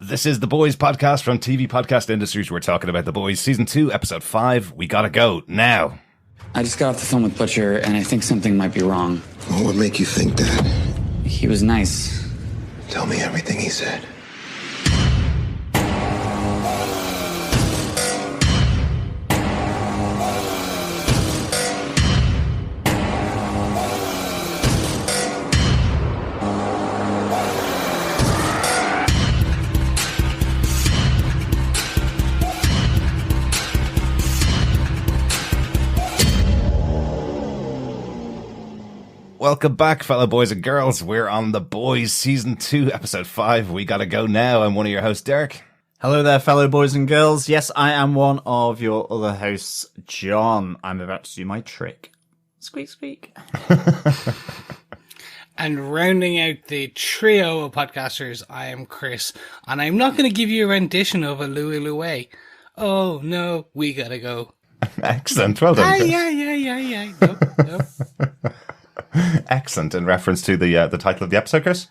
This is The Boys podcast from TV Podcast Industries. We're talking about The Boys Season 2, Episode 5. We gotta go now. I just got off the phone with Butcher, and I think something might be wrong. What would make you think that? He was nice. Tell me everything he said. Welcome back, fellow boys and girls. We're on The Boys Season 2, Episode 5. We gotta go now. I'm one of your hosts, Derek. Hello there, fellow boys and girls. Yes, I am one of your other hosts, John. I'm about to do my trick. Squeak, squeak. And rounding out the trio of podcasters, I am Chris. And I'm not going to give you a rendition of a Louie Louie. Oh, no, we gotta go. Excellent. Well done, Chris. Yeah. Nope. Excellent. In reference to the title of the episode, Chris?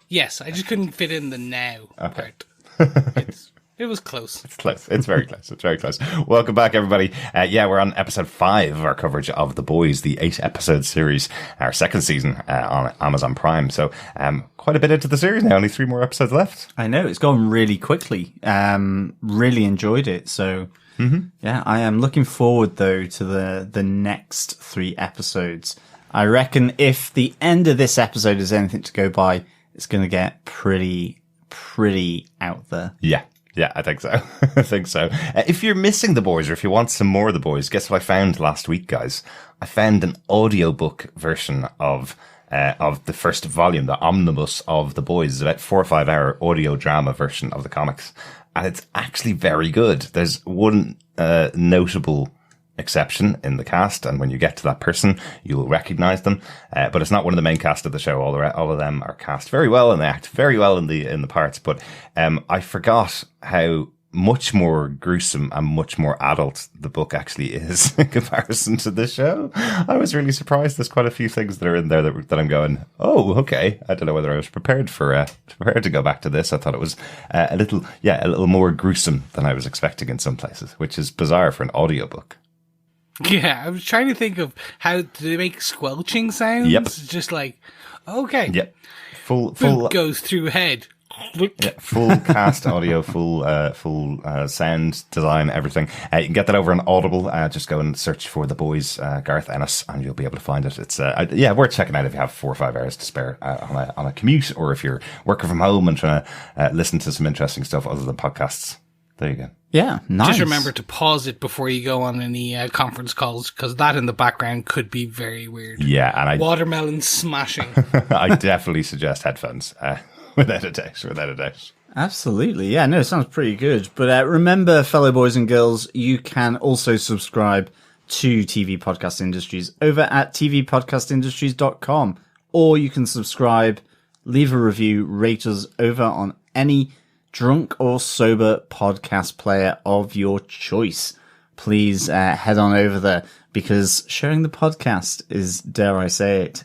Yes, I just couldn't fit in the now part. It was close. It's close. It's very close. It's very close. Welcome back, everybody. We're on episode 5 of our coverage of The Boys, the 8-episode series, our second season on Amazon Prime. So quite a bit into the series now. Only 3 more episodes left. I know, it's gone really quickly. Really enjoyed it. So, yeah, I am looking forward, though, to the next 3 episodes. I reckon if the end of this episode is anything to go by, it's going to get pretty out there. Yeah, I think so. I think so. If you're missing The Boys or if you want some more of The Boys, guess what I found last week, guys? I found an audiobook version of the first volume, the omnibus of The Boys. It's about 4 or 5 hour audio drama version of the comics. And it's actually very good. There's one notable exception in the cast, and when you get to that person, you will recognize them. But it's not one of the main cast of the show. All of them are cast very well, and they act very well in the parts. But I forgot how much more gruesome and much more adult the book actually is in comparison to the show. I was really surprised. There's quite a few things that are in there that I'm going, oh, okay. I don't know whether I was prepared to go back to this. I thought it was a little more gruesome than I was expecting in some places, which is bizarre for an audiobook. Yeah, I was trying to think of how do they make squelching sounds? Yep. Just like, okay. Yep. Full goes through head. Yeah, full cast audio, full sound design, everything. You can get that over on Audible. Just go and search for The Boys, Garth Ennis, and you'll be able to find it. It's worth checking out if you have 4 or 5 hours to spare on a commute, or if you're working from home and trying to listen to some interesting stuff other than podcasts. There you go. Yeah, nice. Just remember to pause it before you go on any conference calls, because that in the background could be very weird. Yeah, and watermelon smashing. I definitely suggest headphones, without a doubt. Absolutely. Yeah, no, it sounds pretty good. But remember, fellow boys and girls, you can also subscribe to TV Podcast Industries over at tvpodcastindustries.com, or you can subscribe, leave a review, rate us over on any drunk or sober podcast player of your choice. Please head on over there, because sharing the podcast is, dare I say it,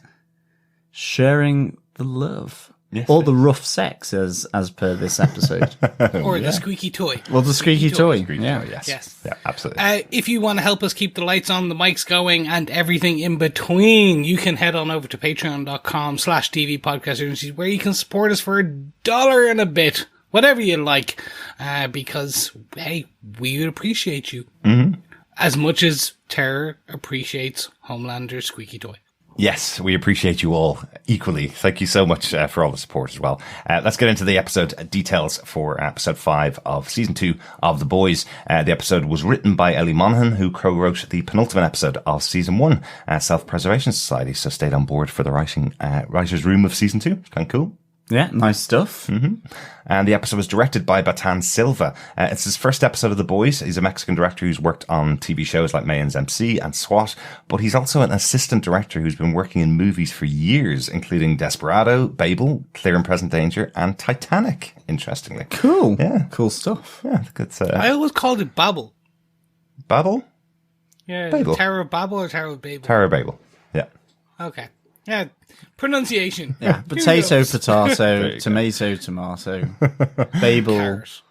sharing the love. Yes, or the rough sex, as per this episode. Or the squeaky toy. Well, the squeaky toy. Yes. Yeah, absolutely. If you want to help us keep the lights on, the mics going, and everything in between, you can head on over to patreon.com/TV Podcast Industries, where you can support us for $1 and a bit. Whatever you like, because, hey, we would appreciate you. Mm-hmm. As much as Terror appreciates Homelander's squeaky toy. Yes, we appreciate you all equally. Thank you so much for all the support as well. Let's get into the episode details for episode 5 of season 2 of The Boys. The episode was written by Ellie Monahan, who co-wrote the penultimate episode of season 1, Self-Preservation Society. So stayed on board for the writer's room of season 2. It's kind of cool. Yeah, nice stuff. Mm-hmm. And the episode was directed by Batan Silva. It's his first episode of The Boys. He's a Mexican director who's worked on TV shows like Mayans MC and SWAT, but he's also an assistant director who's been working in movies for years, including Desperado, Babel, Clear and Present Danger, and Titanic, interestingly. Cool. Yeah. Cool stuff. Yeah, it's, I always called it Babel. Babel? Yeah, Babel. Tower of Babel or Tower of Babel? Tower of Babel, yeah. Okay. Yeah, pronunciation. Yeah, potato, Kudos. potato, tomato, tomato, Babel. Carrot.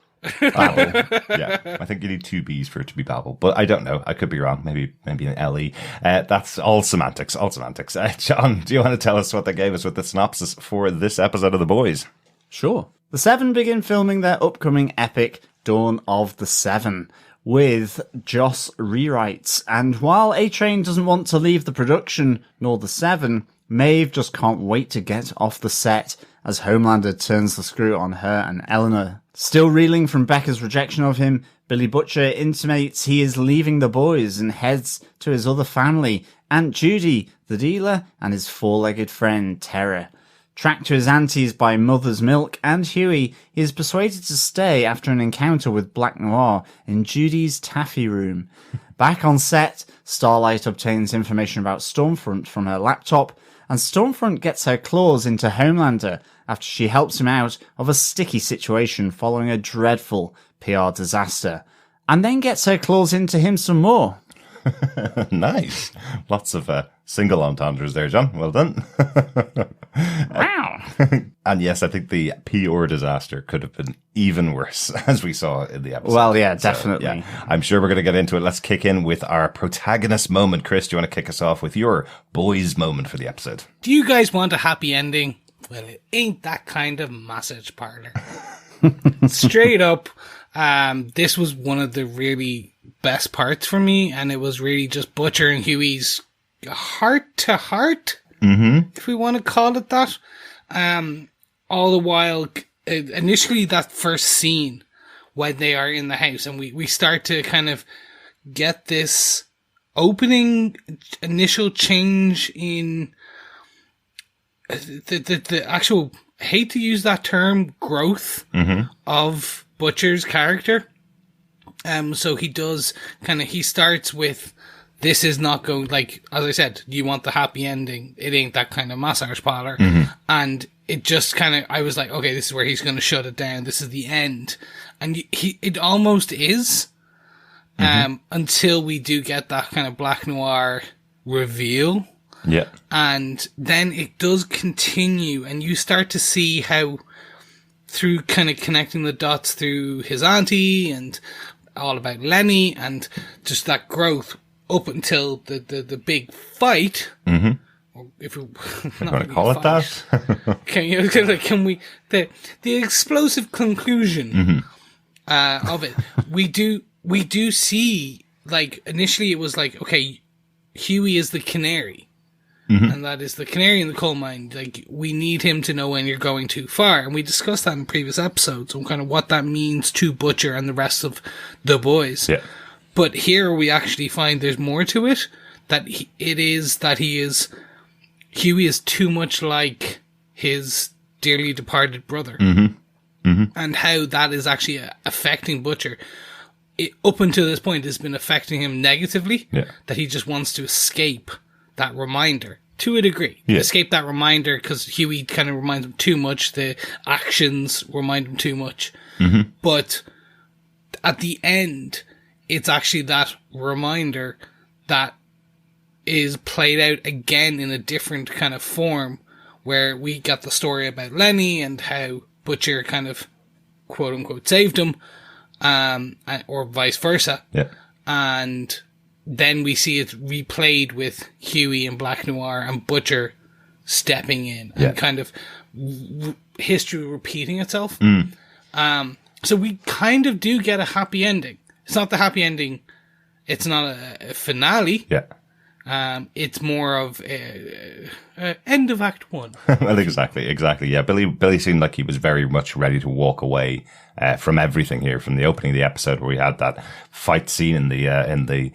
Babel. Yeah, I think you need two B's for it to be Babel, but I don't know. I could be wrong. Maybe an Ellie. That's all semantics. All semantics. John, do you want to tell us what they gave us with the synopsis for this episode of The Boys? Sure. The Seven begin filming their upcoming epic Dawn of the Seven with Joss rewrites, and while A-Train doesn't want to leave the production nor the Seven, Maeve just can't wait to get off the set as Homelander turns the screw on her and Elenor. Still reeling from Becca's rejection of him, Billy Butcher intimates he is leaving the boys and heads to his other family, Aunt Judy, the dealer, and his four-legged friend, Terror. Tracked to his aunties by Mother's Milk and Hughie, he is persuaded to stay after an encounter with Black Noir in Judy's Taffy Room. Back on set, Starlight obtains information about Stormfront from her laptop, and Stormfront gets her claws into Homelander after she helps him out of a sticky situation following a dreadful PR disaster, and then gets her claws into him some more. Nice. Lots of single entendres there, John. Well done. Wow. And yes, I think the PR disaster could have been even worse, as we saw in the episode. Well, yeah, definitely. So, yeah, I'm sure we're going to get into it. Let's kick in with our protagonist moment. Chris, do you want to kick us off with your boys moment for the episode? Do you guys want a happy ending? Well, it ain't that kind of massage parlor. Straight up, this was one of the really best parts for me, and it was really just Butcher and Hughie's heart to heart, if we want to call it that. All the while, initially that first scene when they are in the house, and we start to kind of get this opening initial change in the actual, I hate to use that term, growth of Butcher's character. So he does he starts with, this is not going, like, as I said, you want the happy ending. It ain't that kind of massage parlor. And it just I was like, okay, this is where he's going to shut it down. This is the end. And it almost is, until we do get that kind of Black Noir reveal. Yeah. And then it does continue, and you start to see how, through kind of connecting the dots through his auntie and all about Lenny and just that growth up until the big fight. Or if we want to call it that? Can we the explosive conclusion of it? We do see, like, initially it was like, okay, Hughie is the canary. And that is the canary in the coal mine. Like, we need him to know when you're going too far. And we discussed that in previous episodes on kind of what that means to Butcher and the rest of the boys. Yeah. But here we actually find there's more to it. That Hughie is too much like his dearly departed brother. And how that is actually affecting Butcher. Up until this point, has been affecting him negatively. Yeah. That he just wants to escape that reminder to a degree. Yeah. Escape that reminder because Hughie kind of reminds him too much. The actions remind him too much. But at the end, it's actually that reminder that is played out again in a different kind of form, where we got the story about Lenny and how Butcher kind of quote unquote saved him, or vice versa. Yeah. And then we see it replayed with Hughie and Black Noir and Butcher stepping in and kind of history repeating itself. So we kind of do get a happy ending. It's not the happy ending. It's not a finale. Yeah. It's more of end of Act 1. Well, exactly. Yeah, Billy seemed like he was very much ready to walk away from everything here, from the opening of the episode where we had that fight scene in the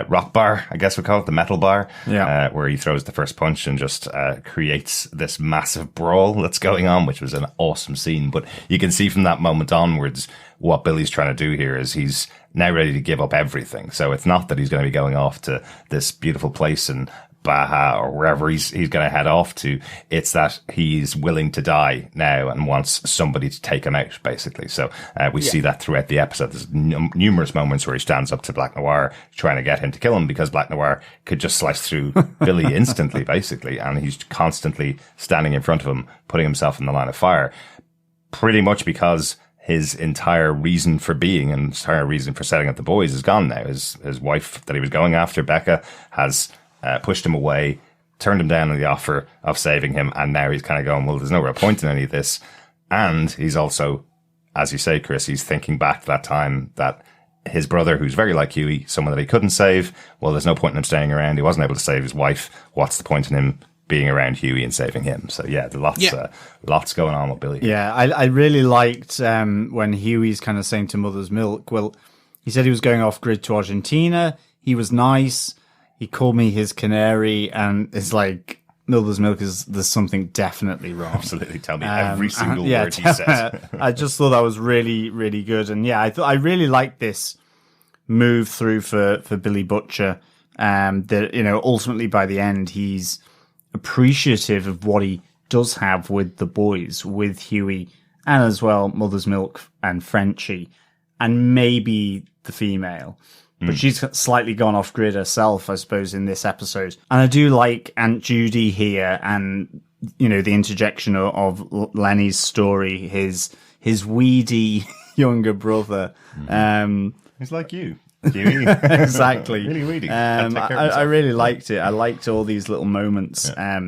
rock bar, I guess we call it, the metal bar, where he throws the first punch and just creates this massive brawl that's going on, which was an awesome scene. But you can see from that moment onwards what Billy's trying to do here is he's now ready to give up everything. So it's not that he's going to be going off to this beautiful place and Baja or wherever he's going to head off to. It's that he's willing to die now and wants somebody to take him out, basically. So we see that throughout the episode. There's numerous moments where he stands up to Black Noir trying to get him to kill him, because Black Noir could just slice through Billy instantly, basically, and he's constantly standing in front of him, putting himself in the line of fire, pretty much because his entire reason for being and entire reason for setting up the boys is gone now. His wife that he was going after, Becca, has pushed him away, turned him down on the offer of saving him, and now he's kind of going, well, there's no real point in any of this. And he's also, as you say, Chris, he's thinking back to that time that his brother, who's very like Hughie, someone that he couldn't save, well, there's no point in him staying around. He wasn't able to save his wife. What's the point in him being around Hughie and saving him? So yeah, there's lots going on with Billy. Yeah, I really liked when Hughie's kind of saying to Mother's Milk, well, he said he was going off grid to Argentina. He was nice. He called me his canary, and it's like, Mother's Milk, there's something definitely wrong. Absolutely. Tell me every single word he says. I just thought that was really, really good. And yeah, I really liked this move through for Billy Butcher. That, ultimately by the end, he's appreciative of what he does have with the boys, with Hughie, and as well Mother's Milk and Frenchie, and maybe the female. But she's slightly gone off grid herself, I suppose, in this episode. And I do like Aunt Judy here, and the interjection of Lenny's story, his weedy younger brother. He's like you. Hughie. Exactly. Really weedy. I really liked it. I liked all these little moments. Yeah.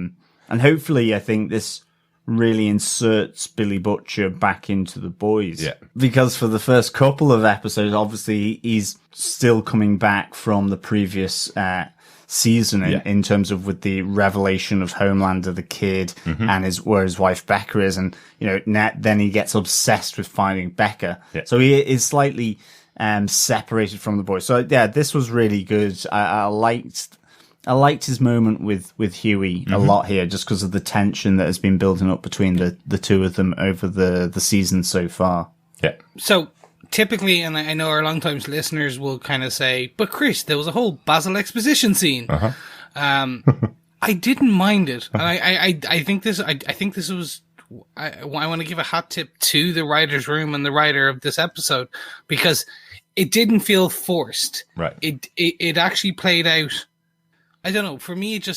And hopefully, I think this really inserts Billy Butcher back into the boys. Yeah. Because for the first couple of episodes, obviously, he's still coming back from the previous season in terms of with the revelation of Homelander, the kid, and where his wife Becca is. And, then he gets obsessed with finding Becca. Yeah. So he is slightly separated from the boys. So yeah, this was really good. I liked his moment with Hughie a lot here, just because of the tension that has been building up between the two of them over the season so far. Yeah. So typically, and I know our long-time listeners will kind of say, but Chris, there was a whole Basil exposition scene. I didn't mind it. And I think this was, I want to give a hot tip to the writer's room and the writer of this episode, because it didn't feel forced. Right. It actually played out. I don't know. For me, it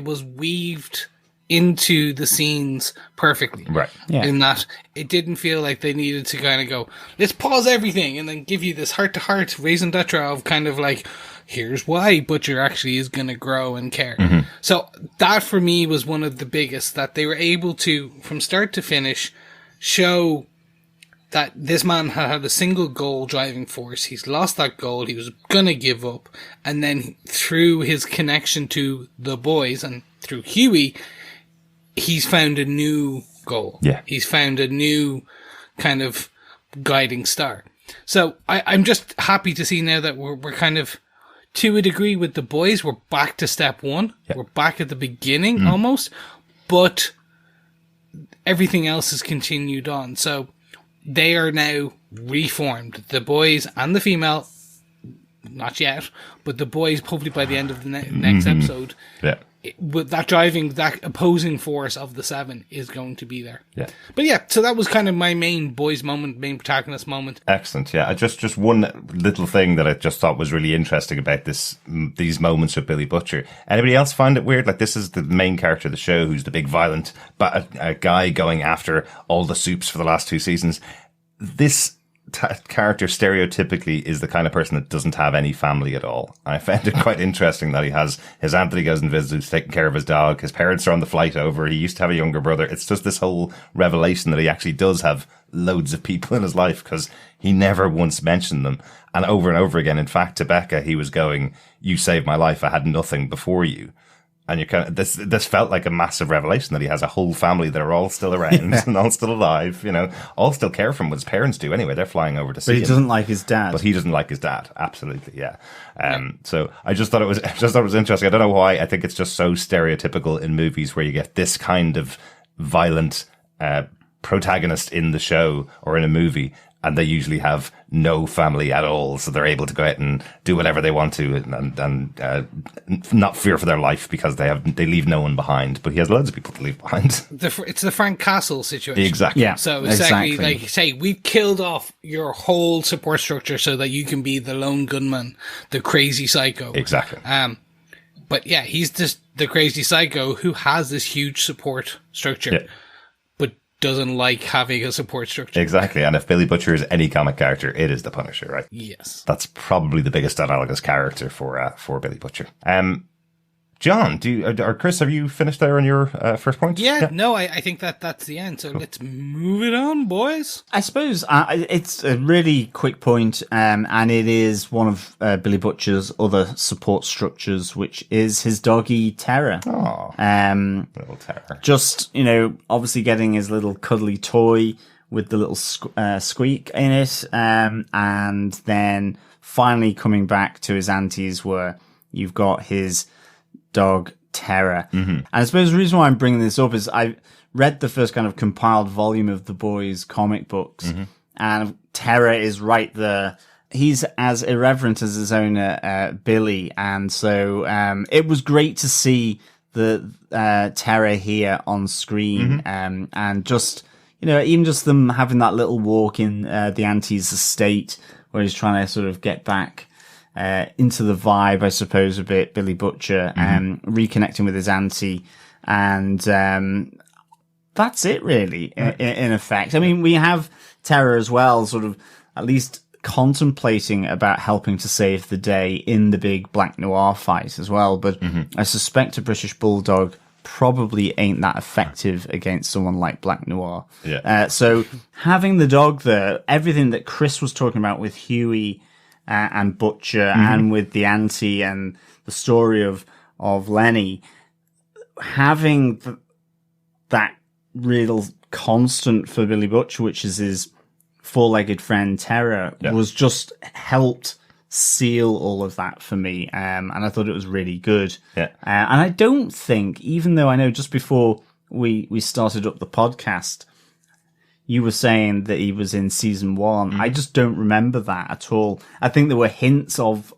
was weaved into the scenes perfectly. Right. Yeah. In that it didn't feel like they needed to kind of go, let's pause everything and then give you this heart-to-heart raison d'etre of kind of like, here's why Butcher actually is going to grow and care. So that for me was one of the biggest, that they were able to, from start to finish, show that this man had a single goal driving force. He's lost that goal. He was going to give up. And then through his connection to the boys and through Hughie, he's found a new goal. Yeah. He's found a new kind of guiding star. So I'm just happy to see now that we're kind of, to a degree with the boys, we're back to step one. Yeah. We're back at the beginning almost, but everything else has continued on. So they are now reformed. The boys and the female, not yet, but the boys hopefully by the end of the next episode. Yeah. With that opposing force of the seven is going to be there. Yeah. But yeah, so that was kind of my main boys moment, main protagonist moment. Excellent. Yeah. Just one little thing that I just thought was really interesting about these moments with Billy Butcher. Anybody else find it weird? Like, this is the main character of the show, who's the big violent guy going after all the soups for the last 2 seasons. This character stereotypically is the kind of person that doesn't have any family at all. I found it quite interesting that he has his aunt that he goes and visits, who's taking care of his dog. His parents are on the flight over. He used to have a younger brother. It's just this whole revelation that he actually does have loads of people in his life, because he never once mentioned them. And over again, in fact, to Becca, he was going, "You saved my life. I had nothing before you." And you kind of, this felt like a massive revelation that he has a whole family that are all still around and all still alive, all still care for him, what his parents do anyway. They're flying over to see him. But he doesn't like his dad. But he doesn't like his dad. Absolutely. Yeah. So I just thought it was interesting. I don't know why. I think it's just so stereotypical in movies where you get this kind of violent, protagonist in the show or in a movie. and they usually have no family at all, so they're able to go out and do whatever they want to, and not fear for their life because they leave no one behind. But he has loads of people to leave behind. It's the Frank Castle situation. Exactly. Yeah. So exactly, like say, we've killed off your whole support structure so that you can be the lone gunman, the crazy psycho. Exactly. But yeah, he's just the crazy psycho who has this huge support structure, but doesn't like having a support structure. Exactly. And if Billy Butcher is any comic character, it is the Punisher, right? Yes. That's probably the biggest analogous character for Billy Butcher. John, or Chris, have you finished there on your first point? Yeah, no, I think that's the end. So let's move it on, boys. I suppose it's a really quick point, and it is one of Billy Butcher's other support structures, which is his doggy Terror. Oh, little Terror. Just, obviously getting his little cuddly toy with the little squeak in it, and then finally coming back to his auntie's where you've got his dog Terror. And I suppose the reason why I'm bringing this up is I read the first kind of compiled volume of the boys' comic books, and Terror is right there. He's as irreverent as his owner, Billy, and so it was great to see the Terror here on screen, and just even just them having that little walk in the auntie's estate where he's trying to sort of get back into the vibe, I suppose, a bit, Billy Butcher, reconnecting with his auntie, and that's it, really, in effect. I mean, we have Terror as well, sort of at least contemplating about helping to save the day in the big Black Noir fight as well, but I suspect a British Bulldog probably ain't that effective against someone like Black Noir. So having the dog there, everything that Chris was talking about with Hughie and Butcher and with the auntie and the story of Lenny, having that real constant for Billy Butcher, which is his four-legged friend Terror, was just helped seal all of that for me. And I thought it was really good. And I don't think, even though I know just before we started up the podcast, you were saying that he was in season 1. I just don't remember that at all. I think there were hints of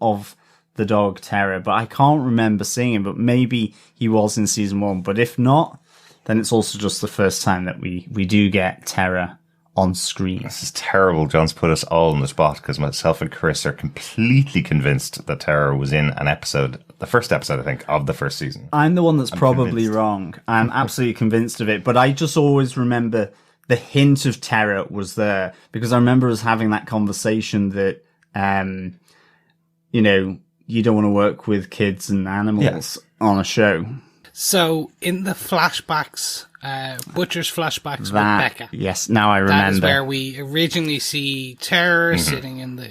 the dog Terror, but I can't remember seeing him. But maybe he was in season 1. But if not, then it's also just the first time that we do get Terror on screen. This is terrible. John's put us all on the spot because myself and Chris are completely convinced that Terror was in an episode, the first episode, I think, of the first season. I'm the one that's probably wrong. I'm absolutely convinced of it. But I just always remember the hint of Terror was there because I remember us having that conversation that, you don't want to work with kids and animals on a show. So in the flashbacks, Butcher's flashbacks with Becca. Yes, now I remember. That is where we originally see Terror sitting in the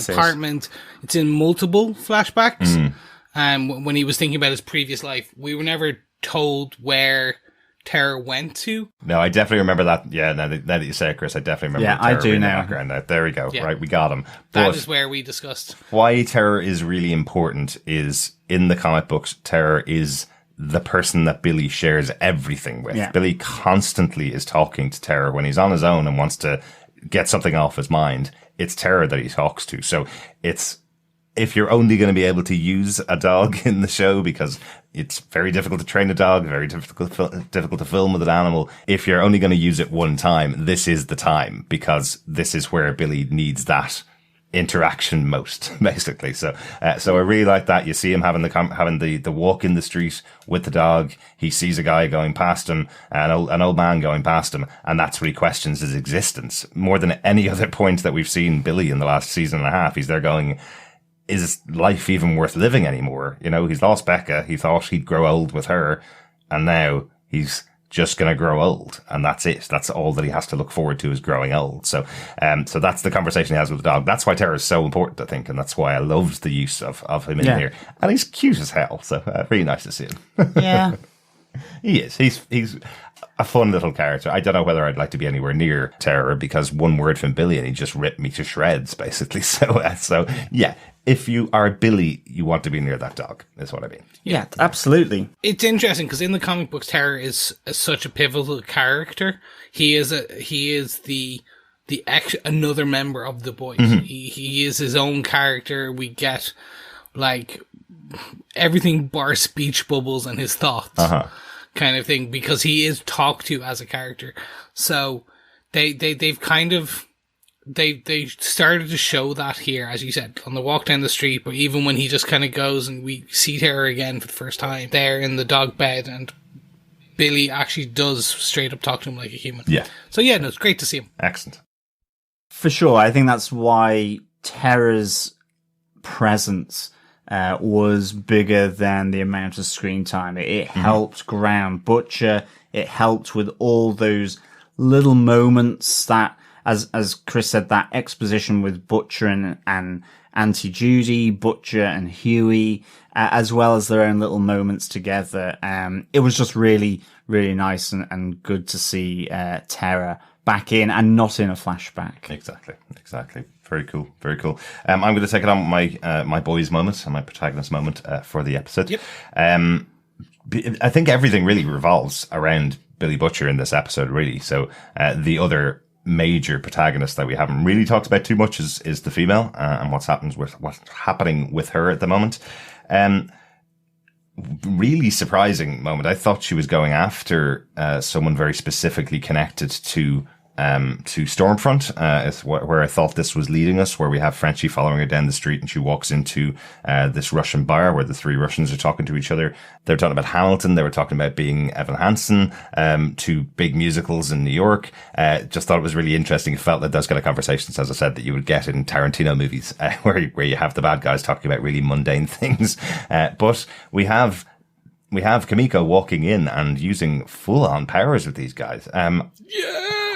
apartment. It's in multiple flashbacks. When he was thinking about his previous life, we were never told where Terror went to. No, I definitely remember that. Yeah, now that you say it, Chris, I definitely remember Terror I do in now. the background. There we go. Yeah. Right, we got him. That is where we discussed. Why Terror is really important is in the comic books, Terror is the person that Billy shares everything with. Yeah. Billy constantly is talking to Terror when he's on his own and wants to get something off his mind. It's Terror that he talks to. So if you're only going to be able to use a dog in the show because it's very difficult to train a dog, very difficult to film with an animal. If you're only going to use it one time, this is the time because this is where Billy needs that interaction most, basically. So I really like that. You see him having the walk in the street with the dog. He sees a guy going past him, an old man going past him, and that's where he questions his existence more than any other point that we've seen Billy in the last season and a half. He's there going, is life even worth living anymore? He's lost Becca. He thought he'd grow old with her, and now he's just going to grow old, and that's it. That's all that he has to look forward to is growing old. So that's the conversation he has with the dog. That's why Terror is so important, I think, and that's why I loved the use of him in here. And he's cute as hell, so really nice to see him. Yeah. He is. He's a fun little character. I don't know whether I'd like to be anywhere near Terror because one word from Billy and he just ripped me to shreds, basically. So yeah, if you are Billy, you want to be near that dog, is what I mean. Yeah, absolutely. It's interesting because in the comic books, Terror is such a pivotal character. He is the another member of the boys. He is his own character. We get like everything bar speech bubbles and his thoughts kind of thing, because he is talked to as a character. So they've kind of they started to show that here, as you said, on the walk down the street, but even when he just kind of goes and we see her again for the first time there in the dog bed, and Billy actually does straight up talk to him like a human. Yeah. So yeah, no, it's great to see him. Excellent. For sure. I think that's why Tara's presence was bigger than the amount of screen time. It helped ground Butcher. It helped with all those little moments that, as Chris said, that exposition with Butcher and Aunty Judy, Butcher and Hughie, as well as their own little moments together. It was just really, really nice and good to see Tara back in and not in a flashback. Exactly. Very cool. I'm going to take it on my boys moment and my protagonist moment for the episode. Yep. I think everything really revolves around Billy Butcher in this episode, really. So the other major protagonist that we haven't really talked about too much is the female and what's happening with her at the moment. Really surprising moment. I thought she was going after someone very specifically connected to Stormfront, is where I thought this was leading us, where we have Frenchie following her down the street and she walks into this Russian bar where the three Russians are talking to each other. They were talking about Hamilton. They were talking about being Evan Hansen, two big musicals in New York. Just thought it was really interesting. It felt like those kind of conversations, as I said, that you would get in Tarantino movies, where you have the bad guys talking about really mundane things. But we have Kamiko walking in and using full-on powers with these guys.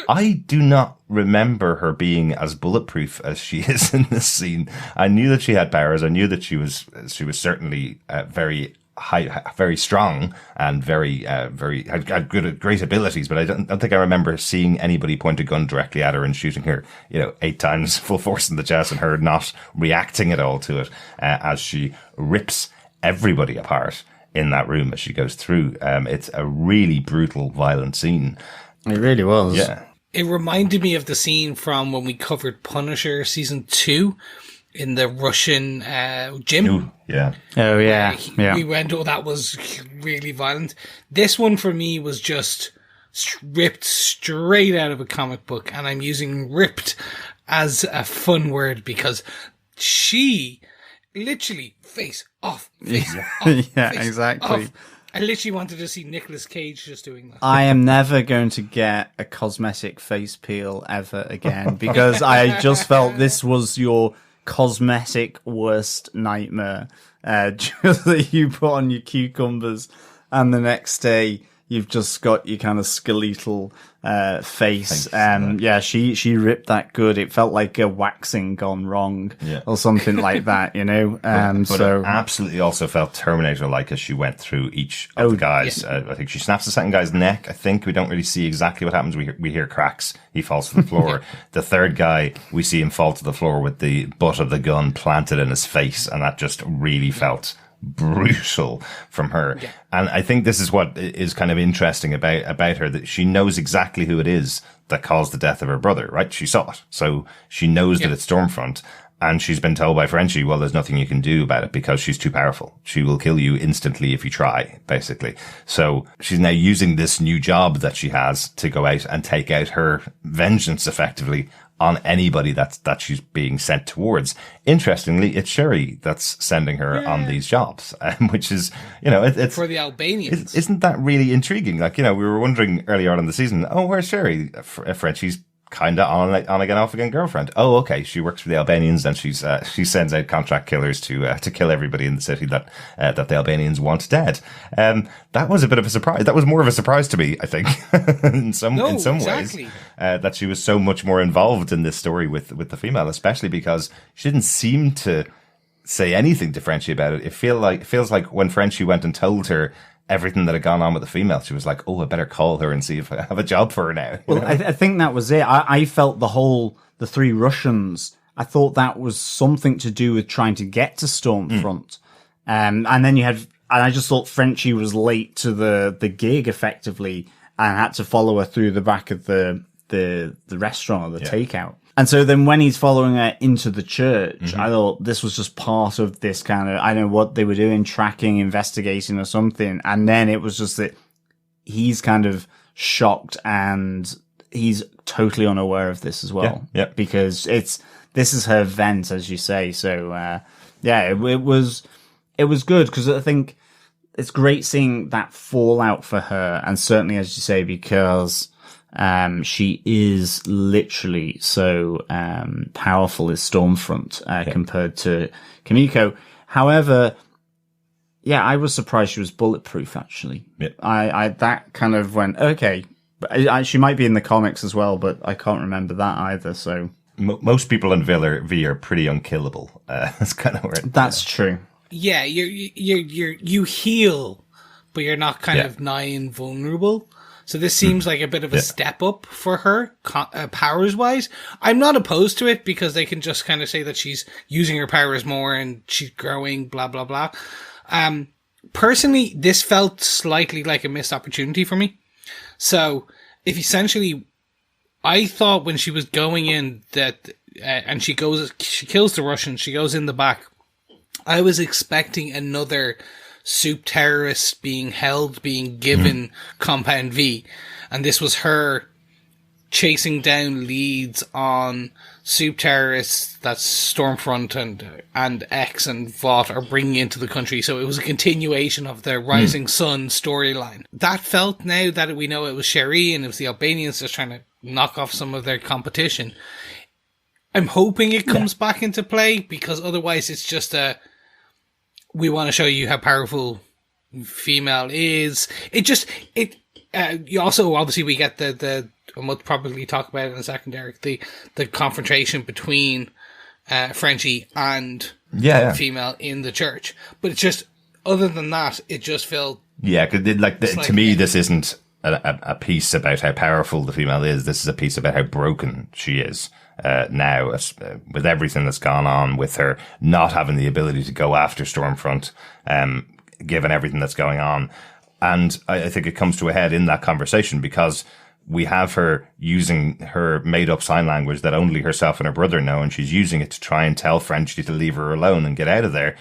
I do not remember her being as bulletproof as she is in this scene. I knew that she had powers. I knew that she was certainly very high, very strong, and had great abilities. But I don't think I remember seeing anybody point a gun directly at her and shooting her, 8 times full force in the chest, and her not reacting at all to it as she rips everybody apart in that room as she goes through. It's a really brutal, violent scene. It really was. Yeah. It reminded me of the scene from when we covered Punisher season 2 in the Russian gym. Ooh, yeah. Oh, yeah. We went, that was really violent. This one for me was just ripped straight out of a comic book, and I'm using ripped as a fun word because she literally face off. Yeah, exactly. Off. I literally wanted to see Nicolas Cage just doing that. I am never going to get a cosmetic face peel ever again because I just felt this was your cosmetic worst nightmare. Just that you put on your cucumbers and the next day you've just got your kind of skeletal face. Yeah, she ripped that good. It felt like a waxing gone wrong or something like that, But so it absolutely also felt Terminator-like as she went through each of the guys. Yeah. I think she snaps the second guy's neck. I think we don't really see exactly what happens. We hear cracks. He falls to the floor. The third guy, we see him fall to the floor with the butt of the gun planted in his face, and that just really felt brutal from her. Yeah. And I think this is what is kind of interesting about her, that she knows exactly who it is that caused the death of her brother, right? She saw it. So she knows that it's Stormfront, and she's been told by Frenchie, well, there's nothing you can do about it because she's too powerful. She will kill you instantly if you try, basically. So she's now using this new job that she has to go out and take out her vengeance effectively on anybody that she's being sent towards. Interestingly, it's Sherry that's sending her on these jobs, which is, it's for the Albanians. Isn't that really intriguing? Like, we were wondering earlier on in the season, where's Sherry? Frenchie's kind of on again, off again girlfriend. Oh, okay. She works for the Albanians, and she sends out contract killers to kill everybody in the city that the Albanians want dead. That was a bit of a surprise. That was more of a surprise to me, I think, in some exactly. ways, that she was so much more involved in this story with the female, especially because she didn't seem to say anything to Frenchie about it. It feels like when Frenchie went and told her everything that had gone on with the female, she was like, I better call her and see if I have a job for her now. Well, I think that was it. I felt the three Russians, I thought that was something to do with trying to get to Stormfront. And then and I just thought Frenchie was late to the gig effectively and had to follow her through the back of the the restaurant or the takeout. And so then when he's following her into the church, I thought this was just part of this kind of, I don't know what they were doing, tracking, investigating or something. And then it was just that he's kind of shocked and he's totally unaware of this as well. Yeah. Because this is her vent, as you say. So, it was good because I think it's great seeing that fallout for her. And certainly, as you say, because she is literally so powerful as Stormfront compared to Kamiko. However, I was surprised she was bulletproof, actually. Yeah. I that kind of went, okay. She might be in the comics as well, but I can't remember that either, so... Most people in V are pretty unkillable. That's kind of where That's true. Yeah, you heal, but you're not kind of nigh invulnerable. So this seems like a bit of a step up for her, powers-wise. I'm not opposed to it, because they can just kind of say that she's using her powers more and she's growing, blah, blah, blah. Personally, this felt slightly like a missed opportunity for me. So, if essentially, I thought when she was going in that, and she kills the Russian, she goes in the back, I was expecting another soup terrorist being given Compound V, and this was her chasing down leads on soup terrorists that Stormfront and X and Vought are bringing into the country. So it was a continuation of the Rising Sun storyline. That felt, now that we know it was Sherry and it was the Albanians just trying to knock off some of their competition, I'm hoping it comes back into play, because otherwise it's just we want to show you how powerful female is. You also, obviously, we get and we'll probably talk about it in a second, Derek, the confrontation between Frenchie and female in the church. But it's just, other than that, it just felt... Yeah, because to me, this isn't a piece about how powerful the female is. This is a piece about how broken she is now, with everything that's gone on, with her not having the ability to go after Stormfront, given everything that's going on. And I think it comes to a head in that conversation, because we have her using her made-up sign language that only herself and her brother know, and she's using it to try and tell Frenchie to leave her alone and get out of there.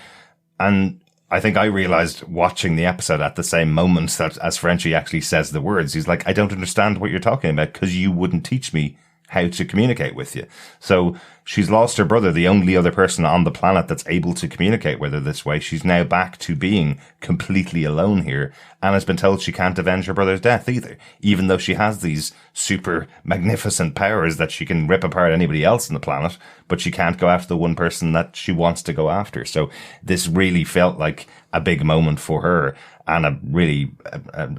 And I think I realized watching the episode at the same moment that as Frenchie actually says the words, he's like, I don't understand what you're talking about, because you wouldn't teach me how to communicate with you. So she's lost her brother, the only other person on the planet that's able to communicate with her this way. She's now back to being completely alone here, and has been told she can't avenge her brother's death either, even though she has these super magnificent powers that she can rip apart anybody else on the planet, but she can't go after the one person that she wants to go after. So this really felt like a big moment for her, and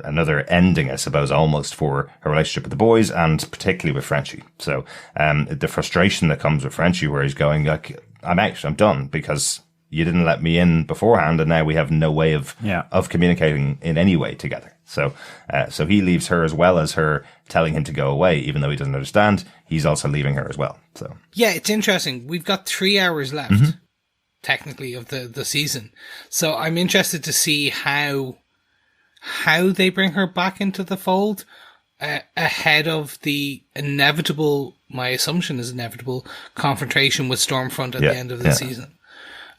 another ending, I suppose, almost, for her relationship with the boys, and particularly with Frenchie. So the frustration that comes with Frenchie, where he's going like, I'm out, I'm done, because you didn't let me in beforehand, and now we have no way of communicating in any way together. So he leaves her, as well as her telling him to go away, even though he doesn't understand. He's also leaving her as well. So it's interesting. We've got 3 hours left, technically, of the season. So I'm interested to see how they bring her back into the fold ahead of the inevitable, my assumption is inevitable, confrontation with Stormfront at the end of the season.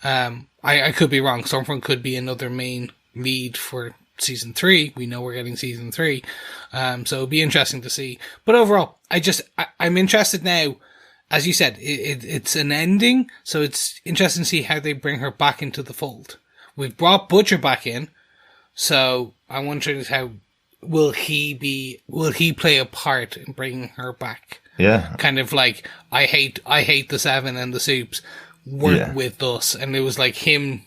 I could be wrong. Stormfront could be another main lead for season 3. We know we're getting season 3. So it'll be interesting to see. But overall, I'm interested now. As you said, it's an ending, so it's interesting to see how they bring her back into the fold. We've brought Butcher back in, so I wonder how will he play a part in bringing her back? Yeah, kind of like I hate the Seven and the Soups work with us, and it was like him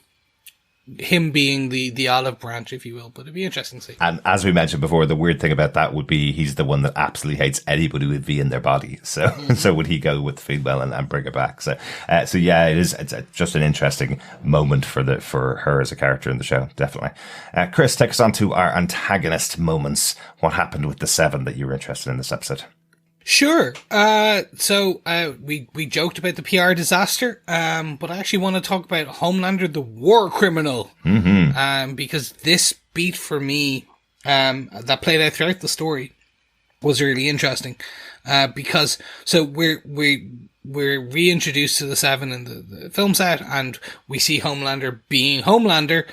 being the olive branch, if you will. But it'd be interesting to see. And as we mentioned before, the weird thing about that would be he's the one that absolutely hates anybody with V in their body. So so would he go with the female and bring it back? So it's just an interesting moment for her as a character in the show, definitely. Chris, take us on to our antagonist moments. What happened with the Seven that you were interested in this episode? Sure. So we joked about the PR disaster, but I actually want to talk about Homelander, the war criminal, because this beat for me, that played out throughout the story, was really interesting. because so we're reintroduced to the Seven in the film set, and we see Homelander being Homelander,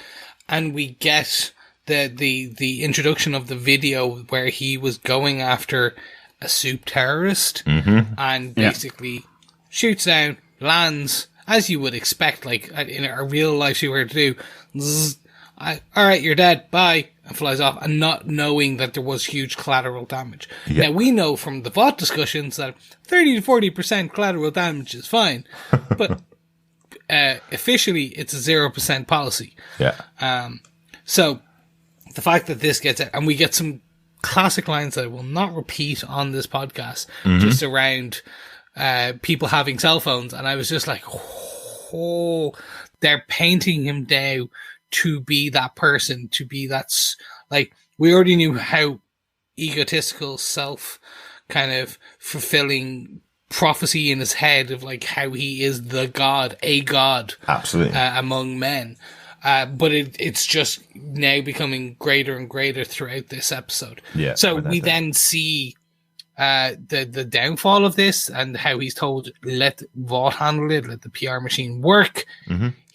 and we get the introduction of the video where he was going after a soup terrorist, and basically shoots down, lands, as you would expect, like in a real life superhero to do. Zzz, all right, you're dead, bye, and flies off, and not knowing that there was huge collateral damage. Now, we know from the VOD discussions that 30 to 40% collateral damage is fine, but officially it's a 0% policy. So the fact that this gets out, and we get some classic lines that I will not repeat on this podcast, just around people having cell phones, and I was just like, oh, they're painting him down to be that person, to be that's like, we already knew how egotistical, self kind of fulfilling prophecy in his head of like how he is the god, a god, absolutely, among men. But it's just now becoming greater and greater throughout this episode. Yeah. So we then see the downfall of this, and how he's told, let Vought handle it, let the PR machine work.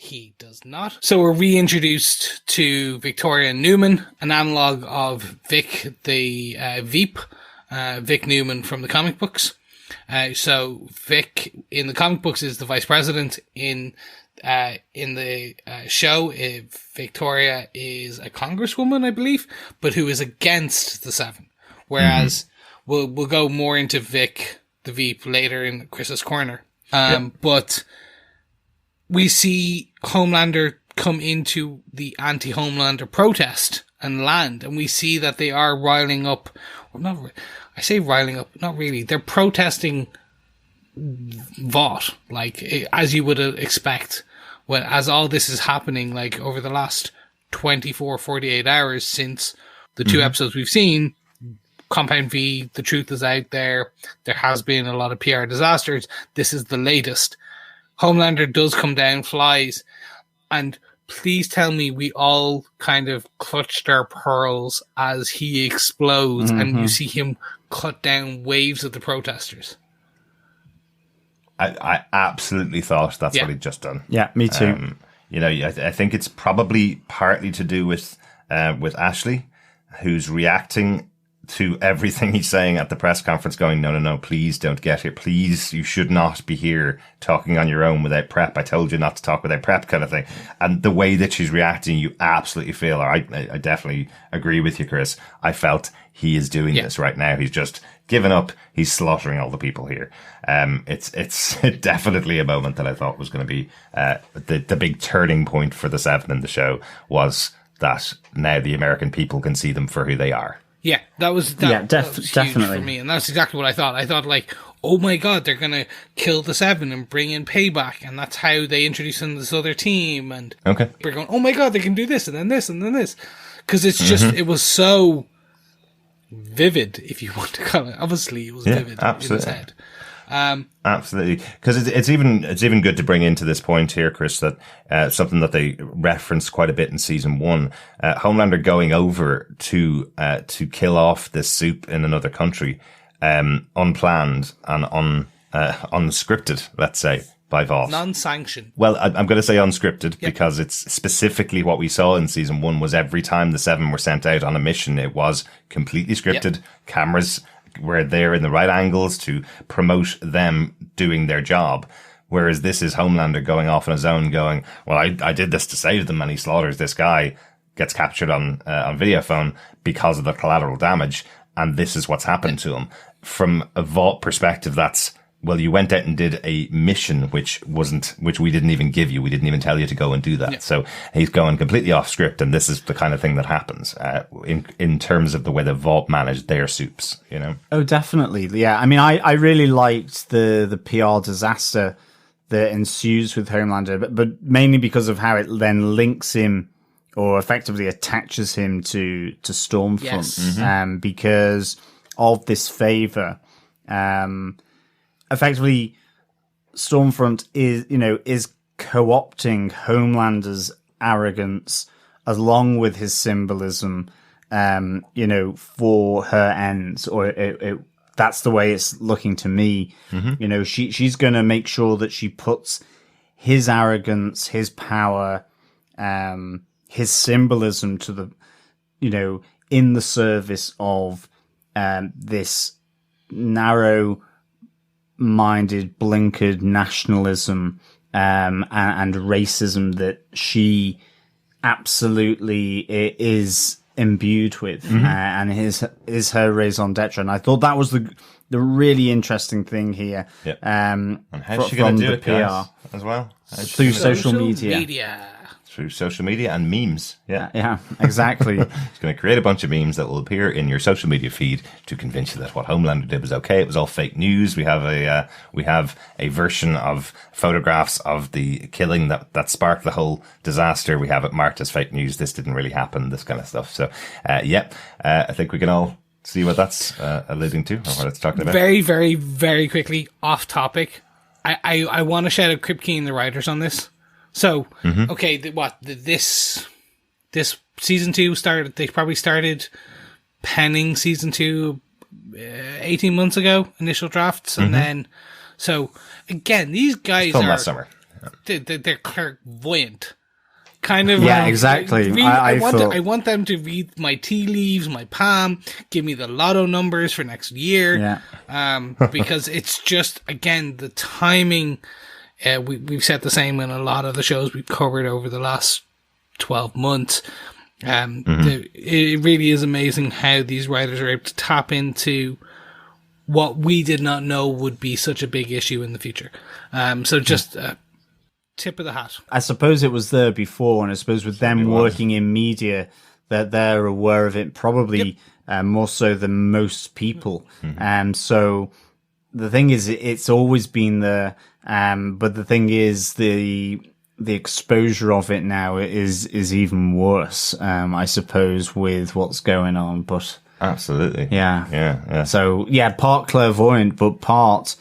He does not. So we're reintroduced to Victorian Newman, an analog of Vic, the Veep, Vic Newman from the comic books. So Vic in the comic books is the vice president. In the show, Victoria is a congresswoman, I believe, but who is against the Seven. Whereas we'll go more into Vic, the Veep, later in Chris's Corner. But we see Homelander come into the anti-Homelander protest and land, and we see that they are riling up. Well, I say riling up, not really. They're protesting Vought, like, as you would expect, when as all this is happening, like, over the last 24, 48 hours since the two episodes we've seen. Compound V, the truth is out there. There has been a lot of PR disasters. This is the latest. Homelander does come down, flies, and please tell me we all kind of clutched our pearls as he explodes, and you see him cut down waves of the protesters. I absolutely thought that's what he'd just done. Yeah, me too. I think it's probably partly to do with Ashley, who's reacting to everything he's saying at the press conference, going, no, please don't get here. Please, you should not be here talking on your own without prep. I told you not to talk without prep, kind of thing. And the way that she's reacting, you absolutely feel, I definitely agree with you, Chris. I felt he is doing this right now. He's just given up. He's slaughtering all the people here. It's definitely a moment that I thought was going to be the big turning point for the Seven in the show, was that now the American people can see them for who they are. Yeah, that was huge definitely for me, and that's exactly what I thought. I thought, like, oh my god, they're gonna kill the Seven and bring in Payback, and that's how they introduce them to this other team. And we're going, oh my god, they can do this and then this and then this, because it's just it was so vivid, if you want to call it. Obviously, it was vivid in his head. Absolutely, because it's even good to bring into this point here, Chris, that something that they referenced quite a bit in season 1, Homelander going over to kill off this soup in another country, unplanned and unscripted, let's say, by Vought. Non-sanctioned. Well, I'm going to say unscripted because it's specifically what we saw in season 1 was every time the Seven were sent out on a mission, it was completely scripted. Cameras were there in the right angles to promote them doing their job. Whereas this is Homelander going off on his own, going, well, I did this to save them, and he slaughters this guy, gets captured on videophone because of the collateral damage, and this is what's happened to him. From a Vought perspective, that's, well, you went out and did a mission which we didn't even give you. We didn't even tell you to go and do that. Yeah. So he's going completely off script, and this is the kind of thing that happens in terms of the way that Vought managed their soups, you know? Oh, definitely. Yeah. I mean, I really liked the PR disaster that ensues with Homelander, but mainly because of how it then links him or effectively attaches him to Stormfront, because of this favor. Effectively, Stormfront is co-opting Homelander's arrogance along with his symbolism, for her ends, or that's the way it's looking to me. You know, she's going to make sure that she puts his arrogance, his power, his symbolism to the, you know, in the service of this narrow-minded, blinkered nationalism and racism that she absolutely is imbued with, and is her raison d'etre. And I thought that was the really interesting thing here. Yep. And how's she going to do it, guys, as well? Through social media. Through social media and memes. Yeah, exactly. It's going to create a bunch of memes that will appear in your social media feed to convince you that what Homelander did was okay. It was all fake news. We have a version of photographs of the killing that sparked the whole disaster. We have it marked as fake news. This didn't really happen. This kind of stuff. So, I think we can all see what that's alluding to, or what it's talking about. Very, very, very quickly off topic. I want to shout out Kripke and the writers on this. So, okay, this season 2 started, they probably started penning season 2 18 months ago, initial drafts, and then, so, again, these guys are... last summer. They're clairvoyant. Kind of... Yeah, exactly. I want them to read my tea leaves, my palm, give me the lotto numbers for next year, because it's just, again, the timing... we've said the same in a lot of the shows we've covered over the last 12 months. It really is amazing how these writers are able to tap into what we did not know would be such a big issue in the future. So just tip of the hat. I suppose it was there before, and I suppose with them working in media, that they're aware of it probably more so than most people. So the thing is, it's always been there. But the thing is, the exposure of it now is even worse, I suppose, with what's going on. But absolutely, yeah. So part clairvoyant, but part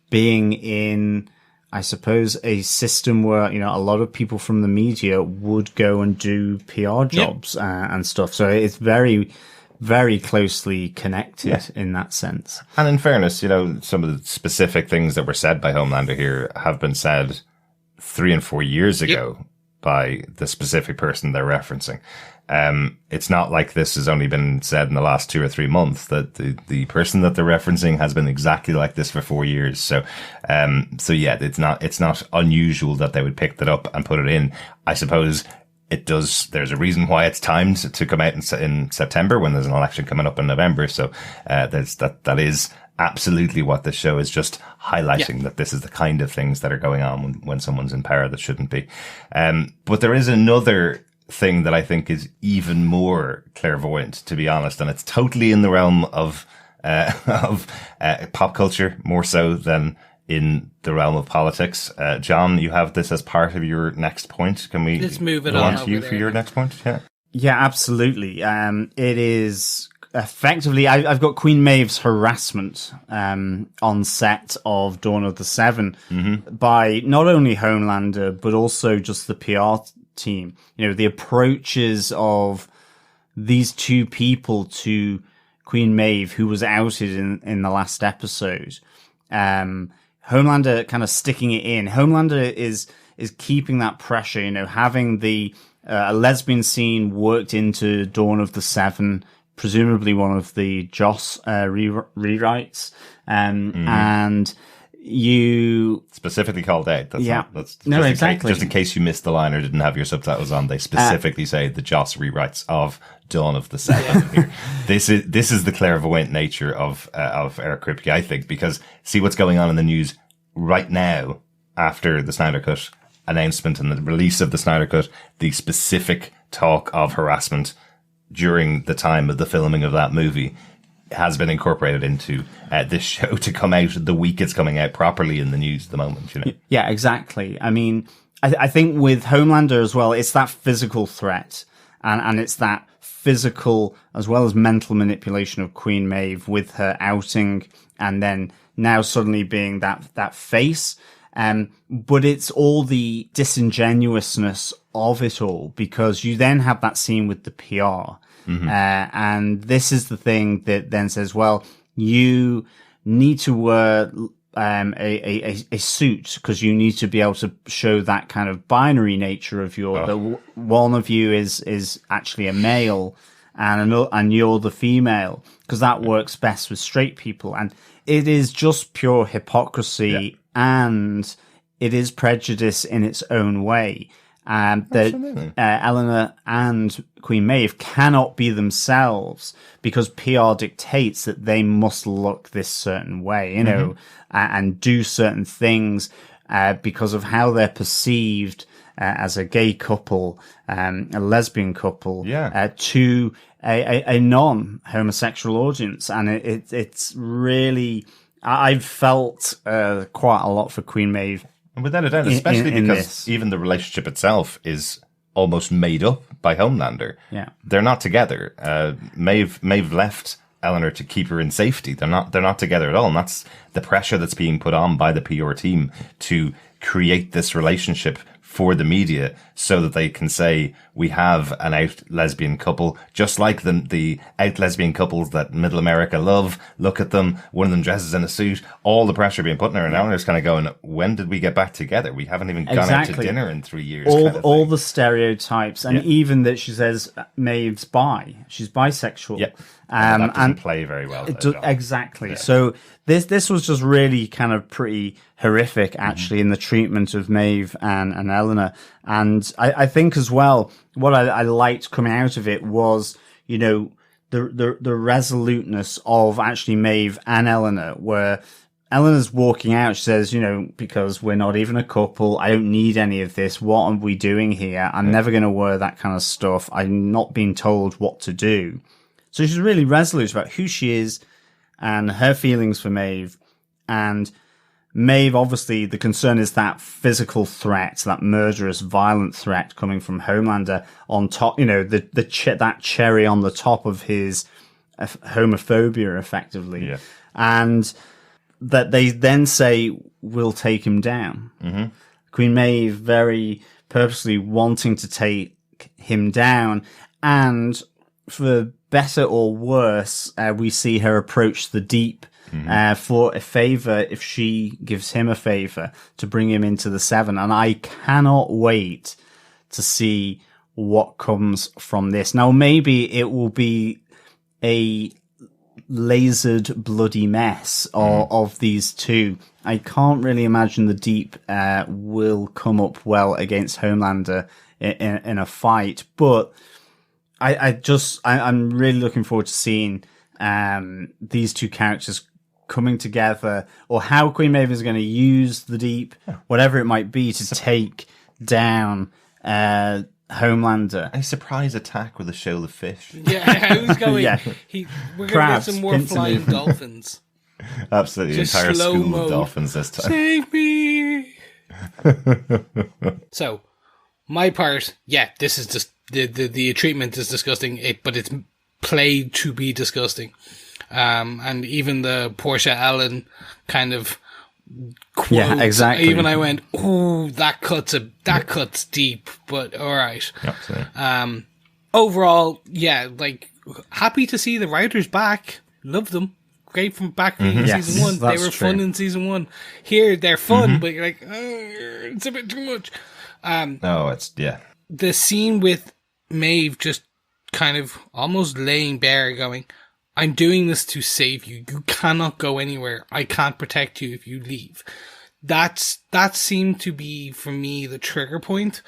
being in, I suppose, a system where, you know, a lot of people from the media would go and do PR jobs and stuff. So it's very, very closely connected in that sense. And in fairness, you know, some of the specific things that were said by Homelander here have been said 3 and 4 years ago by the specific person they're referencing. It's not like this has only been said in the last 2 or 3 months, that the person that they're referencing has been exactly like this for 4 years. So it's not unusual that they would pick that up and put it in. I suppose it does. There's a reason why it's timed to come out in September, when there's an election coming up in November. So, that is absolutely what this show is, just highlighting that this is the kind of things that are going on when someone's in power that shouldn't be. But there is another thing that I think is even more clairvoyant, to be honest, and it's totally in the realm of pop culture, more so than in the realm of politics. John, you have this as part of your next point. Can we Let's move it on to you for your next point? Yeah, absolutely. It is effectively, I've got Queen Maeve's harassment on set of Dawn of the Seven by not only Homelander, but also just the PR team. You know, the approaches of these two people to Queen Maeve, who was outed in the last episode. Homelander kind of sticking it in. Homelander is keeping that pressure, you know, having the lesbian scene worked into Dawn of the Seven, presumably one of the Joss rewrites, and you specifically called out. That's exactly. Just in case you missed the line or didn't have your subtitles on, they specifically say the Joss rewrites of Dawn of the Seven. Here. This is the clairvoyant nature of Eric Kripke, I think, because see what's going on in the news right now after the Snyder Cut announcement and the release of the Snyder Cut, the specific talk of harassment during the time of the filming of that movie has been incorporated into this show to come out the week it's coming out properly in the news at the moment, you know? Yeah, exactly. I mean, I think with Homelander as well, it's that physical threat and it's that physical as well as mental manipulation of Queen Maeve with her outing and then now suddenly being that face. But it's all the disingenuousness of it all, because you then have that scene with the PR. And this is the thing that then says, well, you need to wear a suit because you need to be able to show that kind of binary nature of one of you is actually a male and you're the female, because that works best with straight people. And it is just pure hypocrisy and it is prejudice in its own way. That Elenor and Queen Maeve cannot be themselves because PR dictates that they must look this certain way, you know, and do certain things because of how they're perceived as a gay couple, a lesbian couple, to a non-homosexual audience. And it's really, I've felt quite a lot for Queen Maeve. Without a doubt, especially because even the relationship itself is almost made up by Homelander. Yeah, they're not together. Maeve left Elenor to keep her in safety. They're not together at all, and that's the pressure that's being put on by the PR team to create this relationship for the media so that they can say we have an out lesbian couple, just like the out lesbian couples that middle America love. Look at them. One of them dresses in a suit. All the pressure being put on her. And Eleanor's kind of going, when did we get back together? We haven't even gone out to dinner in 3 years. All the stereotypes. And even that she says Maeve's bi. She's bisexual. Yeah. That doesn't play very well. Exactly. Yeah. So this was just really kind of pretty horrific, actually, in the treatment of Maeve and Elenor. And I think as well, what I liked coming out of it was, you know, the resoluteness of actually Maeve and Elenor, where Eleanor's walking out. She says, you know, because we're not even a couple, I don't need any of this. What are we doing here? I'm never going to wear that kind of stuff. I'm not being told what to do. So she's really resolute about who she is and her feelings for Maeve. And Maeve, obviously, the concern is that physical threat, that murderous, violent threat coming from Homelander on top, you know, that cherry on the top of his homophobia, effectively. Yeah. And that they then say, we'll take him down. Mm-hmm. Queen Maeve very purposely wanting to take him down. And for better or worse, we see her approach the Deep for a favor, if she gives him a favor, to bring him into the Seven. And I cannot wait to see what comes from this. Now, maybe it will be a lasered bloody mess of these two. I can't really imagine the Deep will come up well against Homelander in a fight, but I'm really looking forward to seeing these two characters coming together, or how Queen Maeve is going to use the Deep, whatever it might be, to take down Homelander. A surprise attack with a shoal of fish. Yeah, who's going? We're going to get some more flying dolphins. Absolutely, just entire slow school mode. Of dolphins this time. Save me! So, my part, this is just the treatment is disgusting. But it's played to be disgusting. And even the Portia Allen kind of quote, exactly. Even I went, "Ooh, that cuts deep." But all right. Absolutely. Overall, like happy to see the writers back. Love them. Great from back in season one. They were fun in season one. Here they're fun, but you're like, it's a bit too much. The scene with Maeve just kind of almost laying bare, going, I'm doing this to save you. You cannot go anywhere. I can't protect you if you leave. That seemed to be, for me, the trigger point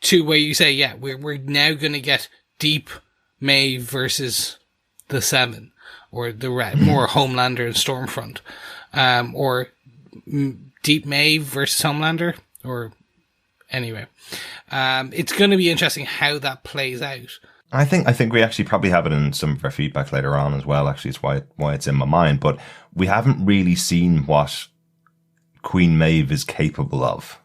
to where you say, we're now going to get Deep Maeve versus the Seven, or the more Homelander and Stormfront, or Deep Maeve versus Homelander, or anyway. It's going to be interesting how that plays out. I think we actually probably have it in some of our feedback later on as well. Actually, it's why it's in my mind. But we haven't really seen what Queen Maeve is capable of,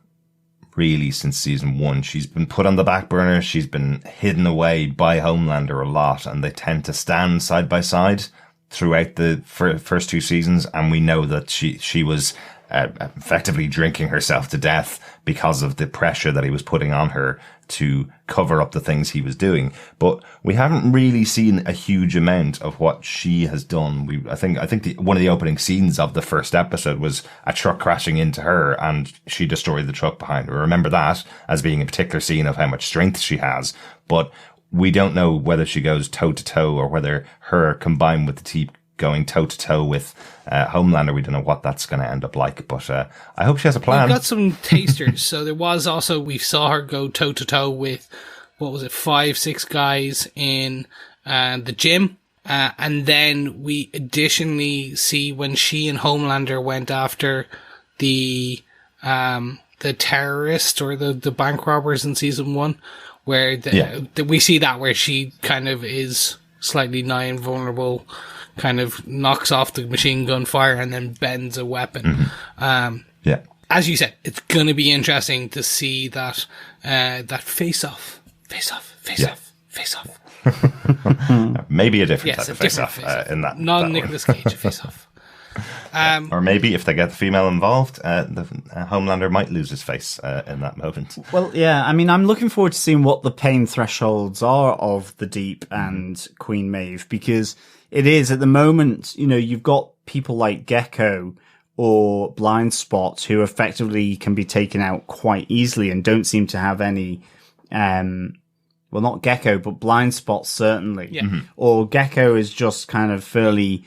really, since season one. She's been put on the back burner. She's been hidden away by Homelander a lot, and they tend to stand side by side throughout the first two seasons. And we know that she was effectively drinking herself to death because of the pressure that he was putting on her to cover up the things he was doing. But we haven't really seen a huge amount of what she has done. I think one of the opening scenes of the first episode was a truck crashing into her and she destroyed the truck behind her. Remember that as being a particular scene of how much strength she has. But we don't know whether she goes toe to toe or whether her combined with the team going toe to toe with Homelander. We don't know what that's going to end up like, but I hope she has a plan. We've got some tasters. So there was also, we saw her go toe to toe with, 5-6 guys in the gym. And then we additionally see when she and Homelander went after the terrorist or the bank robbers in season 1, where we see that where she kind of is slightly nigh invulnerable, kind of knocks off the machine gun fire and then bends a weapon. As you said, it's going to be interesting to see that face off. Maybe a different type of face off in that. Non-Nicolas Cage face off. Or maybe if they get the female involved, the Homelander might lose his face in that moment. Well, yeah, I mean, I'm looking forward to seeing what the pain thresholds are of the Deep and Queen Maeve, because it is, at the moment, you've got people like Gecko or Blind Spot who effectively can be taken out quite easily and don't seem to have any, well, not Gecko, but Blind Spot certainly. Yeah. Mm-hmm. Or Gecko is just kind of fairly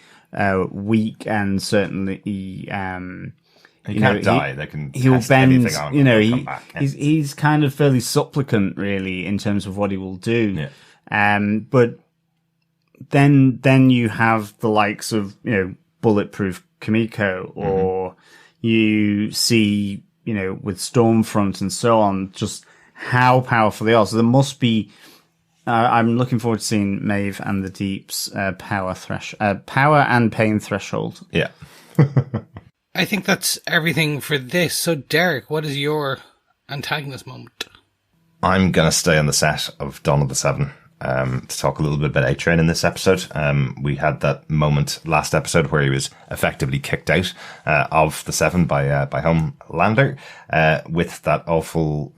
weak and certainly he can't die. They can he'll bend. Come back. He's kind of fairly supplicant, really, in terms of what he will do. Yeah. But then you have the likes of Bulletproof Kamiko, or you see with Stormfront and so on, just how powerful they are. So there must be. I'm looking forward to seeing Maeve and the Deep's power and pain threshold. Yeah. I think that's everything for this. So, Derek, what is your antagonist moment? I'm going to stay on the set of Dawn of the Seven to talk a little bit about A-Train in this episode. We had that moment last episode where he was effectively kicked out of the Seven by Homelander with that awful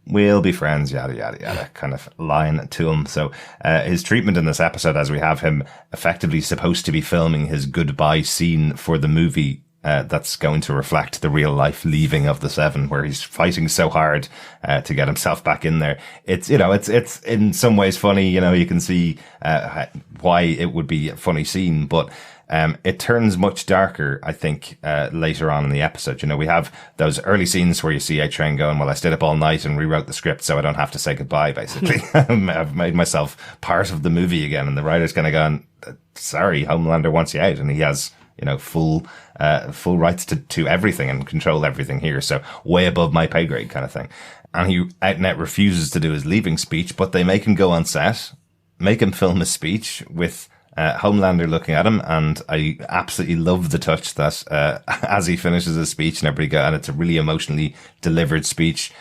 we'll be friends, yada, yada, yada, kind of line to him. So his treatment in this episode, as we have him effectively supposed to be filming his goodbye scene for the movie that's going to reflect the real life leaving of the Seven, where he's fighting so hard to get himself back in there. It's in some ways funny. You can see why it would be a funny scene, but it turns much darker, I think, later on in the episode. We have those early scenes where you see A-Train going, well, I stayed up all night and rewrote the script so I don't have to say goodbye, basically. I've made myself part of the movie again. And the writer's kind of gone, sorry, Homelander wants you out. And he has, full rights to everything and control everything here. So way above my pay grade kind of thing. And he out and out refuses to do his leaving speech, but they make him go on set, make him film his speech with Homelander looking at him, and I absolutely love the touch that as he finishes his speech and everybody and it's a really emotionally delivered speech.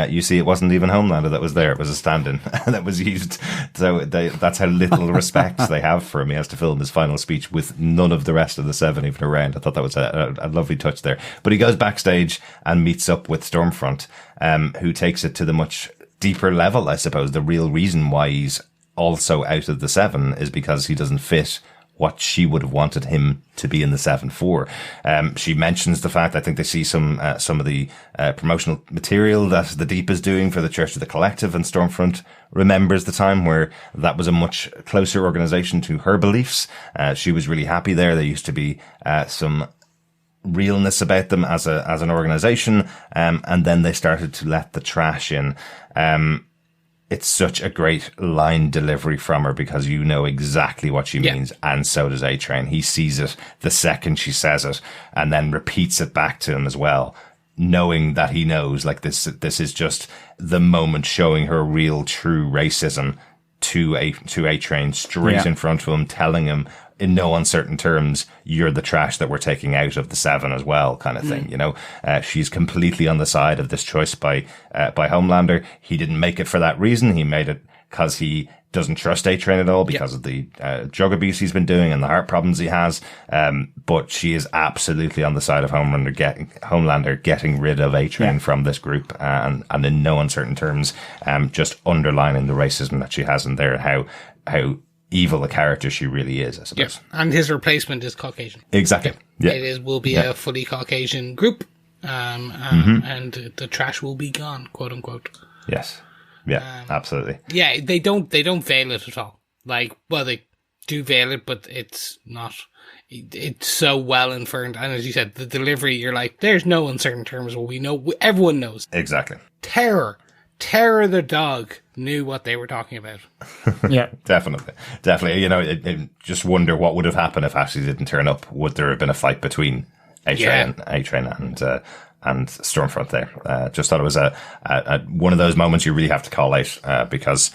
You see, it wasn't even Homelander that was there; it was a stand-in that was used. So that's how little respect they have for him. He has to film his final speech with none of the rest of the Seven even around. I thought that was a lovely touch there. But he goes backstage and meets up with Stormfront, who takes it to the much deeper level, I suppose. The real reason why he's also out of the Seven is because he doesn't fit what she would have wanted him to be in the Seven for. She mentions the fact, I think they see some of the promotional material that the Deep is doing for the Church of the Collective, and Stormfront remembers the time where that was a much closer organization to her beliefs. She was really happy there. There used to be some realness about them as an organization, and then they started to let the trash in. It's such a great line delivery from her because you know exactly what she means, and so does A-Train. He sees it the second she says it and then repeats it back to him as well, knowing that he knows, like, this is just the moment showing her real true racism to A-Train straight in front of him, telling him in no uncertain terms, you're the trash that we're taking out of the Seven as well, kind of thing. She's completely on the side of this choice by Homelander. He didn't make it for that reason. He made it because he doesn't trust A-Train at all because of the drug abuse he's been doing and the heart problems he has. But she is absolutely on the side of Homelander getting rid of A-Train from this group, and in no uncertain terms, just underlining the racism that she has in there and how evil a character she really is, I suppose. Yeah. And his replacement is Caucasian. Exactly. Yeah. It will be a fully Caucasian group, and the trash will be gone, quote unquote. Yes. Yeah, absolutely. Yeah, they don't veil it at all. Like, well, they do veil it, but it's not. It's so well inferred, and as you said, the delivery. You're like, there's no uncertain terms. Well, we know. Everyone knows. Exactly. Terror the dog knew what they were talking about. Yeah, definitely. You know, it just wonder what would have happened if Ashley didn't turn up. Would there have been a fight between A-Train and Stormfront there? Just thought it was a one of those moments you really have to call out, because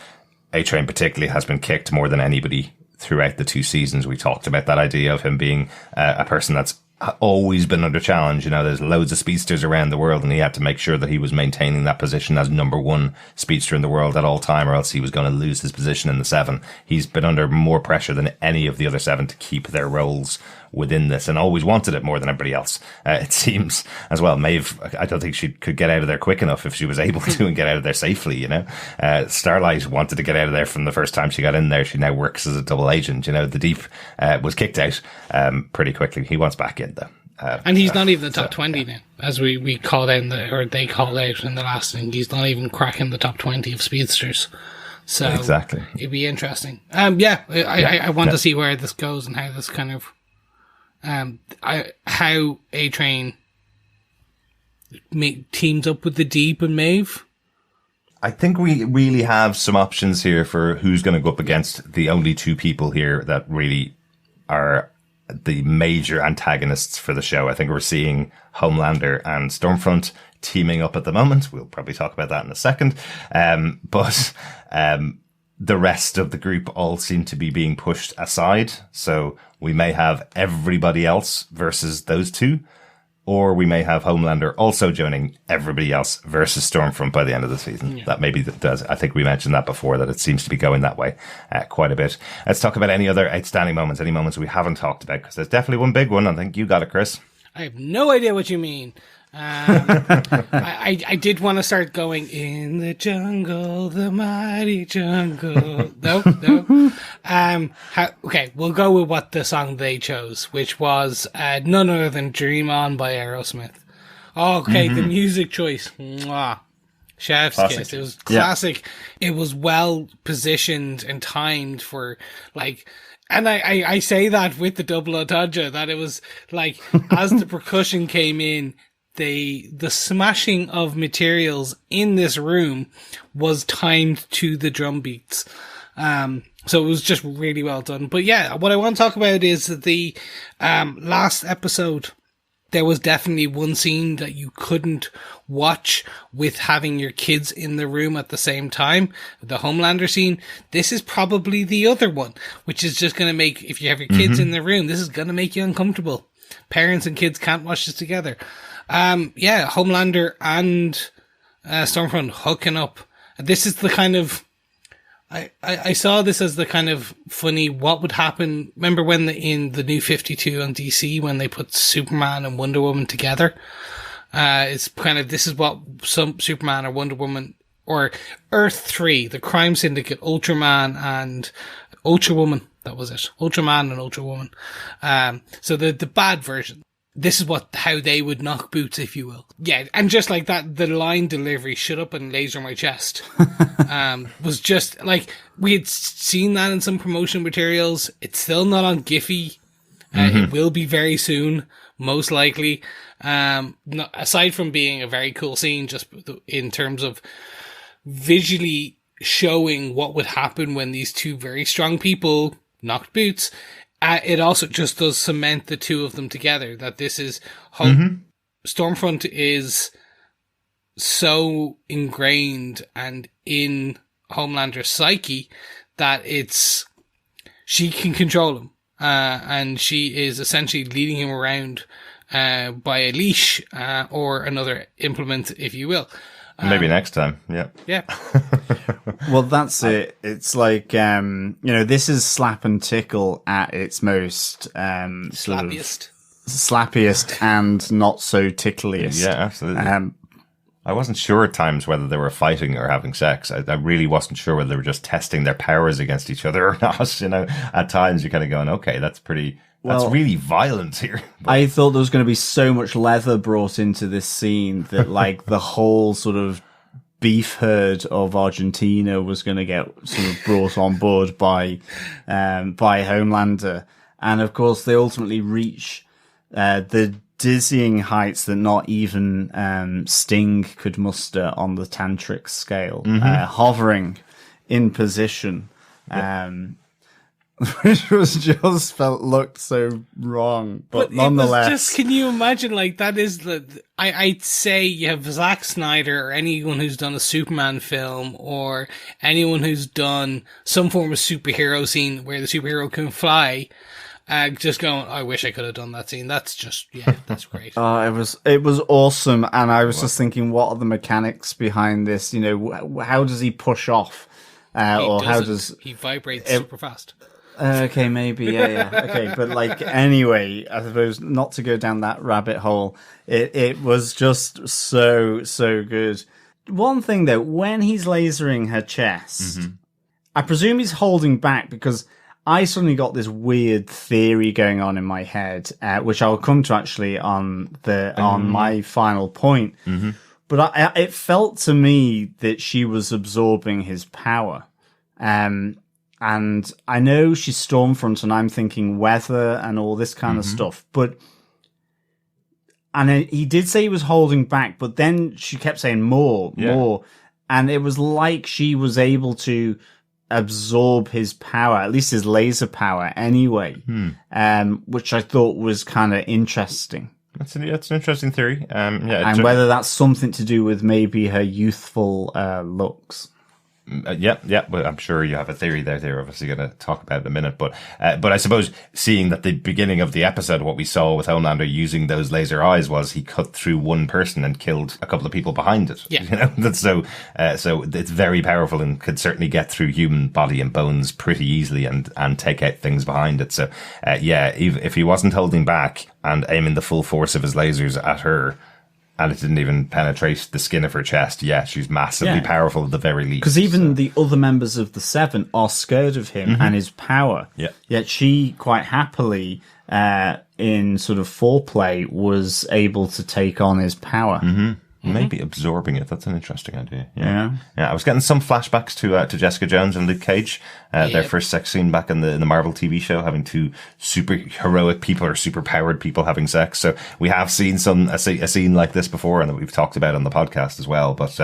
A-Train particularly has been kicked more than anybody throughout the 2 seasons. We talked about that idea of him being a person that's always been under challenge. You know, there's loads of speedsters around the world, and he had to make sure that he was maintaining that position as number 1 speedster in the world at all time, or else he was going to lose his position in the 7. He's been under more pressure than any of the other 7 to keep their roles within this, and always wanted it more than everybody else, it seems, as well. Maeve, I don't think she could get out of there quick enough if she was able to and get out of there safely, you know. Starlight wanted to get out of there from the first time she got in there. She now works as a double agent, you know. The Deep was kicked out pretty quickly. He wants back in, though. And he's not even the top 20 now, as we called out they called out in the last thing. He's not even cracking the top 20 of speedsters. So exactly, it'd be interesting. I want to see where this goes and how this kind of how A-Train teams up with the Deep and Maeve. I think we really have some options here for who's going to go up against the only 2 people here that really are the major antagonists for the show. I think we're seeing Homelander and Stormfront teaming up at the moment. We'll probably talk about that in a second. But the rest of the group all seem to be being pushed aside. So we may have everybody else versus those 2, or we may have Homelander also joining everybody else versus Stormfront by the end of the season. Yeah. That maybe does. I think we mentioned that before, that it seems to be going that way quite a bit. Let's talk about any other outstanding moments, any moments we haven't talked about, because there's definitely one big one. I think you got it, Chris. I have no idea what you mean. I did want to start going in the jungle, the mighty jungle. No. Okay, we'll go with what the song they chose, which was none other than "Dream On" by Aerosmith. Okay, the music choice. Mwah. Chef's kiss. It was classic. Yeah. It was well positioned and timed for like. And I say that with the double entendre, that it was like, as the percussion came in, the smashing of materials in this room was timed to the drum beats. So it was just really well done. But yeah, what I want to talk about is the last episode. There was definitely one scene that you couldn't watch with having your kids in the room at the same time. The Homelander scene. This is probably the other one, which is just going to make, if you have your kids in the room, this is going to make you uncomfortable. Parents and kids can't watch this together. Homelander and Stormfront hooking up. This is the kind of, I saw this as the kind of funny, what would happen. Remember when in the New 52 on DC, when they put Superman and Wonder Woman together? It's kind of, this is what some Superman or Wonder Woman, or Earth 3, the crime syndicate, Ultraman and Ultrawoman. That was it. Ultraman and Ultrawoman. So the bad version. This is how they would knock boots, if you will. Yeah, and just like that, the line delivery, "shut up and laser my chest," was just like, we had seen that in some promotion materials. It's still not on Giphy. It will be very soon, most likely. Aside from being a very cool scene, just in terms of visually showing what would happen when these 2 very strong people knocked boots. It also just does cement the 2 of them together, that this is how Stormfront is so ingrained and in Homelander's psyche that she can control him. And she is essentially leading him around by a leash or another implement, if you will. Maybe next time. Yeah. Yeah. Well, that's it. It's like, this is slap and tickle at its most sort of slappiest and not so tickliest. Yeah, absolutely. I wasn't sure at times whether they were fighting or having sex. I really wasn't sure whether they were just testing their powers against each other or not. At times you're kind of going, okay, that's really violent here. But I thought there was going to be so much leather brought into this scene that like the whole sort of beef herd of Argentina was going to get sort of brought on board by Homelander. And of course they ultimately reach the dizzying heights that not even Sting could muster on the tantric scale, hovering in position, which looked so wrong, but nonetheless. It was just, can you imagine, like, that is I'd say you have Zack Snyder or anyone who's done a Superman film or anyone who's done some form of superhero scene where the superhero can fly. Just going, I wish I could have done that scene. That's just, that's great. It was awesome. And I was just thinking, what are the mechanics behind this? How does he push off? He vibrates super fast. Okay, maybe. Yeah. Okay. But like, anyway, I suppose not to go down that rabbit hole. It was just so good. One thing though, when he's lasering her chest, I presume he's holding back because I suddenly got this weird theory going on in my head, which I'll come to actually on my final point. But it felt to me that she was absorbing his power. And I know she's Stormfront and I'm thinking weather and all this kind of stuff, and he did say he was holding back, but then she kept saying more. And it was like she was able to absorb his power, at least his laser power anyway, which I thought was kind of interesting. That's an interesting theory. And whether that's something to do with maybe her youthful looks. Well, I'm sure you have a theory there. They're obviously going to talk about it in a minute, but I suppose seeing that the beginning of the episode, what we saw with Homelander using those laser eyes was he cut through one person and killed a couple of people behind it. Yeah. So it's very powerful and could certainly get through human body and bones pretty easily and take out things behind it. So, if he wasn't holding back and aiming the full force of his lasers at her, and it didn't even penetrate the skin of her chest. Yeah, she's massively powerful at the very least. Because even the other members of the Seven are scared of him and his power. Yeah. Yet she quite happily, in sort of foreplay, was able to take on his power. Maybe absorbing it. That's an interesting idea. Yeah. I was getting some flashbacks to Jessica Jones and Luke Cage, their first sex scene back in the Marvel TV show, having two super heroic people or super powered people having sex. So we have seen a scene like this before, and that we've talked about on the podcast as well. But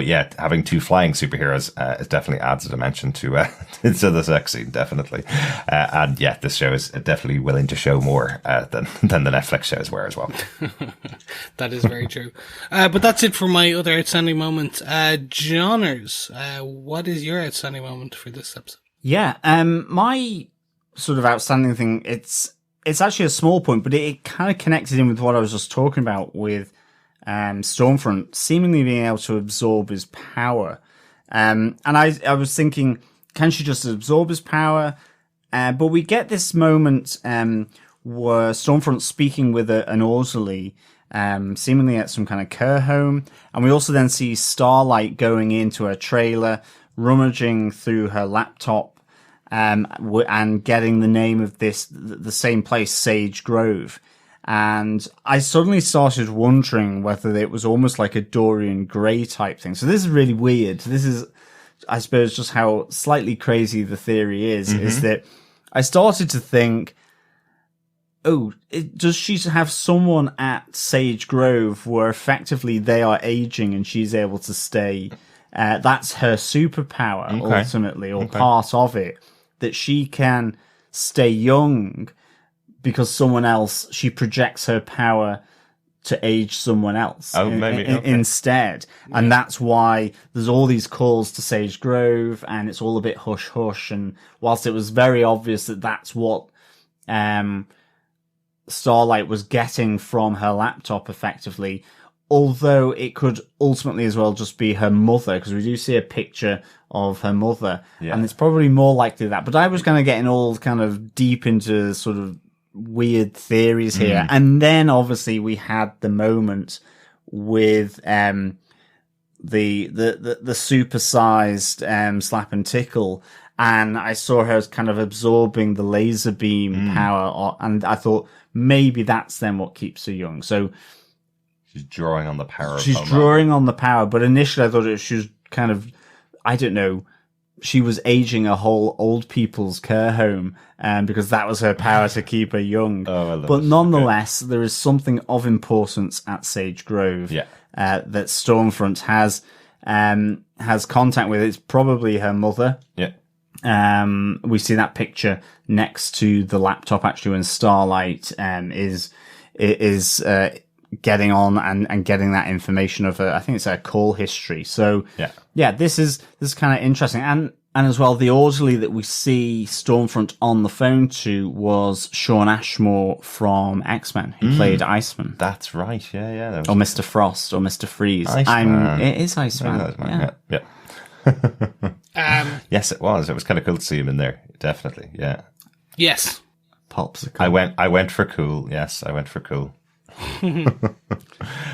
yeah, having two flying superheroes it definitely adds a dimension to the sex scene, definitely. And yeah, this show is definitely willing to show more than the Netflix shows were as well. That is very true. But that's it for my other outstanding moment. Johners, what is your outstanding moment for this episode? Yeah, my sort of outstanding thing, it's actually a small point, but it kind of connected in with what I was just talking about with Stormfront seemingly being able to absorb his power. And I was thinking, can she just absorb his power? But we get this moment where Stormfront's speaking with an orderly, seemingly at some kind of care home. And we also then see Starlight going into her trailer, rummaging through her laptop, and getting the name of the same place, Sage Grove. And I suddenly started wondering whether it was almost like a Dorian Gray type thing. So this is really weird. This is, I suppose, just how slightly crazy the theory is that I started to think, does she have someone at Sage Grove where effectively they are aging and she's able to stay? That's her superpower, ultimately, or part of it, that she can stay young because someone else, she projects her power to age someone else instead. And that's why there's all these calls to Sage Grove and it's all a bit hush hush. And whilst it was very obvious that that's what Starlight was getting from her laptop effectively, although it could ultimately as well just be her mother, because we do see a picture of her mother, and it's probably more likely that. But I was kind of getting all kind of deep into sort of weird theories here. And then obviously we had the moment with the supersized slap and tickle, and I saw her as kind of absorbing the laser beam power, and I thought maybe that's then what keeps her young. So she's drawing on the power. She's drawing on the power, but initially I thought she was kind of, I don't know, she was aging a whole old people's care home, because that was her power to keep her young. But nonetheless, there is something of importance at Sage Grove that Stormfront has contact with. It's probably her mother. We see that picture next to the laptop actually when Starlight is getting on and getting that information of I think it's her call history. So this is kind of interesting. And as well, the orderly that we see Stormfront on the phone to was Shawn Ashmore from X-Men, who played Iceman. That's right. Yeah. Or Mr. Frost or Mr. Freeze. It is Iceman. Yes, it was. It was kind of cool to see him in there. Definitely. Yeah. Yes. Popsicle. I went for cool. Yes, I went for cool.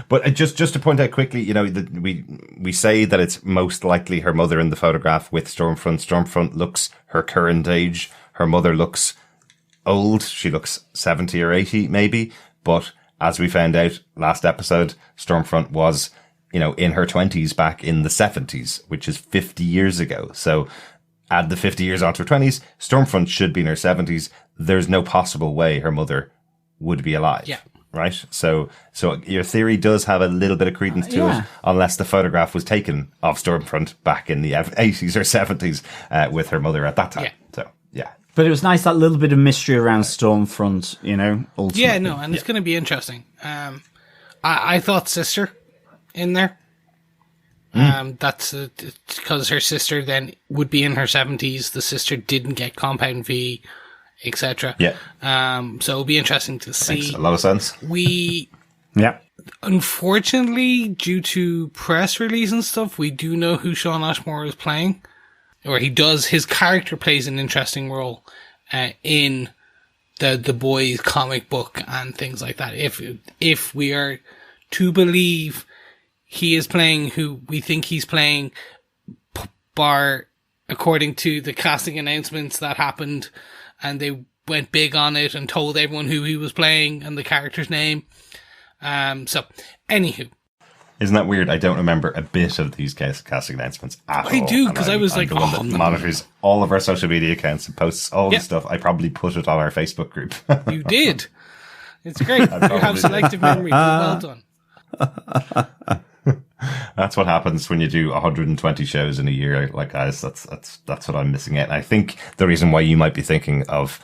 But just to point out quickly, you know, we say that it's most likely her mother in the photograph with Stormfront. Stormfront looks her current age. Her mother looks old. She looks 70 or 80 maybe. But as we found out last episode, Stormfront was, you know, in her 20s back in the 70s, which is 50 years ago. So add the 50 years onto her 20s, Stormfront should be in her 70s. There's no possible way her mother would be alive. Yeah. Right? So your theory does have a little bit of credence to it, unless the photograph was taken of Stormfront back in the 80s or 70s with her mother at that time. So, yeah. But it was nice, that little bit of mystery around Stormfront, you know, ultimately. Yeah, no, and it's going to be interesting. I thought sister in there. That's because her sister then would be in her 70s. The sister didn't get Compound V, etc. Yeah. So it'll be interesting to see. Makes a lot of sense. Unfortunately, due to press release and stuff, we do know who Shawn Ashmore is playing, or he does. His character plays an interesting role in the Boys comic book and things like that. If we are to believe he is playing who we think he's playing, bar according to the casting announcements that happened, and they went big on it and told everyone who he was playing and the character's name. So, anywho. Isn't that weird? I don't remember a bit of these casting announcements at all. I do, because I was like, the one that monitors all of our social media accounts and posts all this stuff. I probably put it on our Facebook group. You did. It's great. You have selective memory. Well done. That's what happens when you do 120 shows in a year. Like, guys, that's what I'm missing out. And I think the reason why you might be thinking of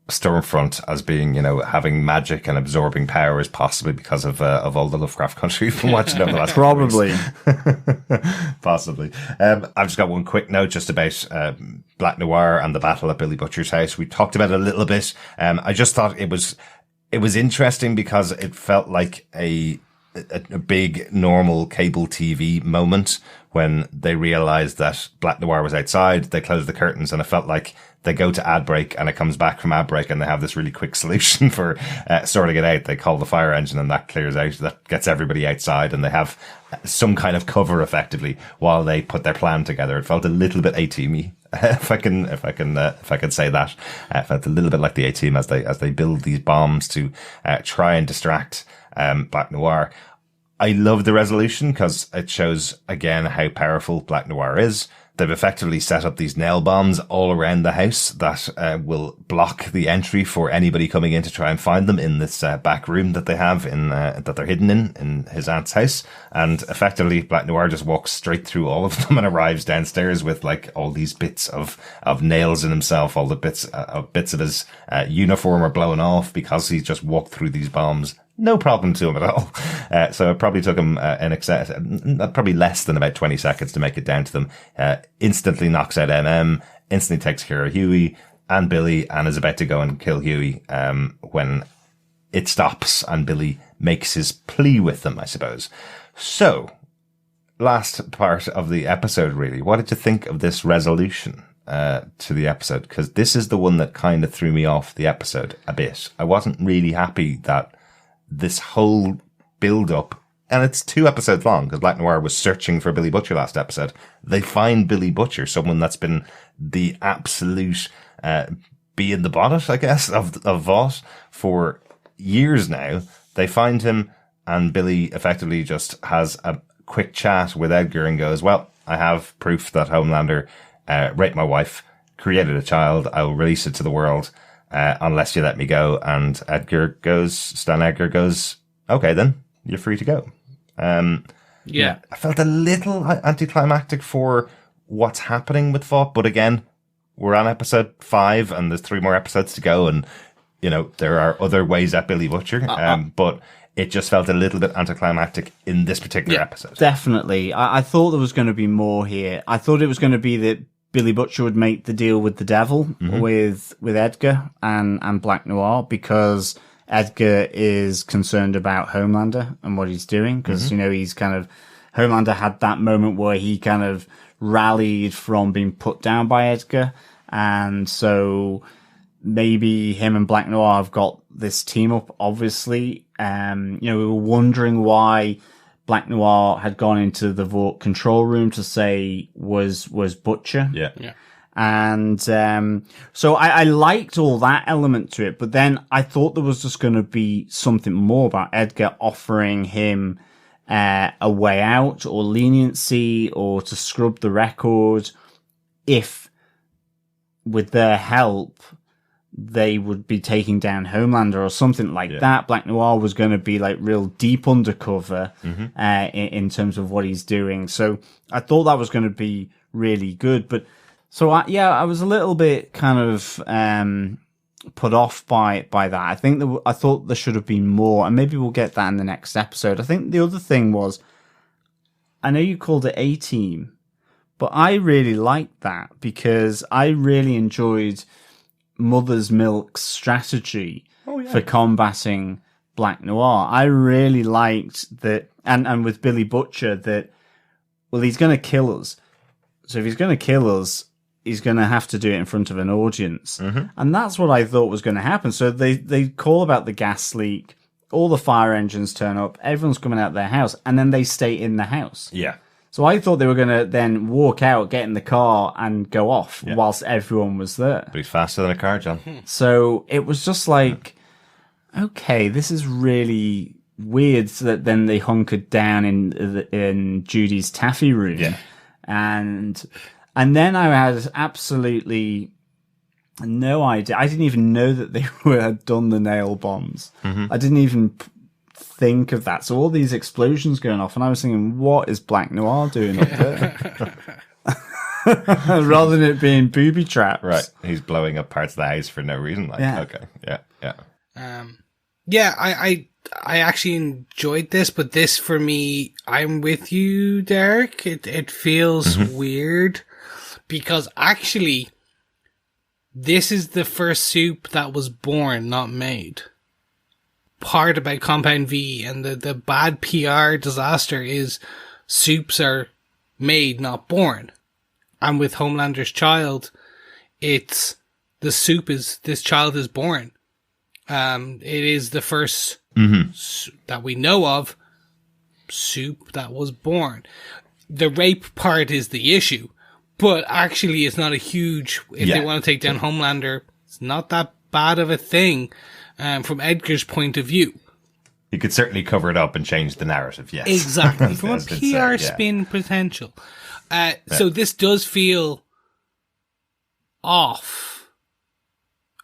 Stormfront as being, you know, having magic and absorbing power is possibly because of all the Lovecraft Country you've been watching over the last probably. Possibly. I've just got one quick note just about Black Noir and the battle at Billy Butcher's house. We talked about it a little bit. I just thought it was interesting because it felt like a big normal cable TV moment when they realized that Black Noir was outside. They closed the curtains and it felt like they go to ad break and it comes back from ad break and they have this really quick solution for sorting it out. They call the fire engine and that clears out, that gets everybody outside, and they have some kind of cover effectively while they put their plan together. It felt a little bit A-teamy. If I can say that, it felt a little bit like the A-team as they build these bombs to try and distract Black Noir. I love the resolution because it shows again how powerful Black Noir is. They've effectively set up these nail bombs all around the house that will block the entry for anybody coming in to try and find them in this back room that they have that they're hidden in his aunt's house. And effectively, Black Noir just walks straight through all of them and arrives downstairs with like all these bits of nails in himself. All the bits of his uniform are blown off because he's just walked through these bombs. No problem to him at all. So it probably took him probably less than about 20 seconds to make it down to them. Instantly knocks out instantly takes care of Hughie and Billy, and is about to go and kill Hughie when it stops and Billy makes his plea with them, I suppose. So, last part of the episode, really. What did you think of this resolution to the episode? Because this is the one that kind of threw me off the episode a bit. I wasn't really happy that this whole build-up, and it's 2 episodes long, because Black Noir was searching for Billy Butcher last episode. They find Billy Butcher, someone that's been the absolute bee in the bonnet, I guess, of Vought for years now. They find him, and Billy effectively just has a quick chat with Edgar and goes, well, I have proof that Homelander raped my wife, created a child. I will release it to the world unless you let me go. And Stan Edgar goes, okay, then you're free to go. Yeah. I felt a little anticlimactic for what's happening with Vought, but again, we're on episode 5 and there's 3 more episodes to go, and there are other ways at Billy Butcher, but it just felt a little bit anticlimactic in this particular episode. Definitely. I thought there was going to be more here. I thought it was going to be that Billy Butcher would make the deal with the devil, with Edgar and Black Noir, because Edgar is concerned about Homelander and what he's doing, because, he's kind of, Homelander had that moment where he kind of rallied from being put down by Edgar, and so maybe him and Black Noir have got this team up, obviously. We were wondering why Black Noir had gone into the Vought control room to say was Butcher. Yeah. And so I liked all that element to it, but then I thought there was just going to be something more about Edgar offering him a way out or leniency or to scrub the record if, with their help, they would be taking down Homelander or something like that. Black Noir was going to be like real deep undercover in terms of what he's doing. So I thought that was going to be really good. But so I was a little bit kind of put off by that. I think I thought there should have been more, and maybe we'll get that in the next episode. I think the other thing was, I know you called it A-Team, but I really liked that because I really enjoyed Mother's Milk's strategy for combating Black Noir. I really liked that, and with Billy Butcher, that, well, he's going to kill us. So if he's going to kill us, he's going to have to do it in front of an audience. And that's what I thought was going to happen. So they call about the gas leak, all the fire engines turn up, everyone's coming out of their house, and then they stay in the house. Yeah. So I thought they were going to then walk out, get in the car, and go off whilst everyone was there. But he's faster than a car, John. So it was just like, okay, this is really weird. So that then they hunkered down in Judy's Taffy Room. Yeah. And then I had absolutely no idea. I didn't even know that they had done the nail bombs. I didn't even think of that. So all these explosions going off, and I was thinking, what is Black Noir doing up there? Rather than it being booby traps. Right. He's blowing up parts of the house for no reason. Okay. Yeah. I actually enjoyed this, but this for me, I'm with you, Derek. It feels weird because actually this is the first soup that was born, not made. Part about Compound V and the bad PR disaster is soups are made, not born. And with Homelander's child, it's this child is born. It is the first that we know of soup that was born. The rape part is the issue, but actually it's not a huge, if they want to take down Homelander, it's not that bad of a thing. From Edgar's point of view. You could certainly cover it up and change the narrative, yes. Exactly. From a PR spin potential. So this does feel off.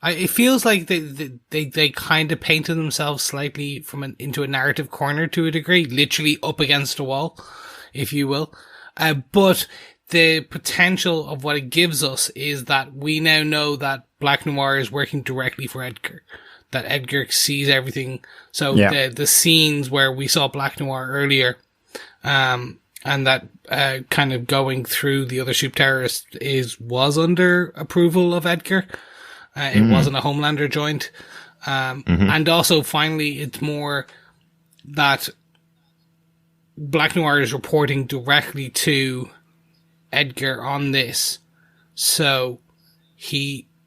It feels like they kind of painted themselves slightly into a narrative corner to a degree, literally up against a wall, if you will. But the potential of what it gives us is that we now know that Black Noir is working directly for Edgar. That Edgar sees everything. So the scenes where we saw Black Noir earlier, and that kind of going through the other soup terrorists was under approval of Edgar. It wasn't a Homelander joint. And also finally it's more that Black Noir is reporting directly to Edgar on this. So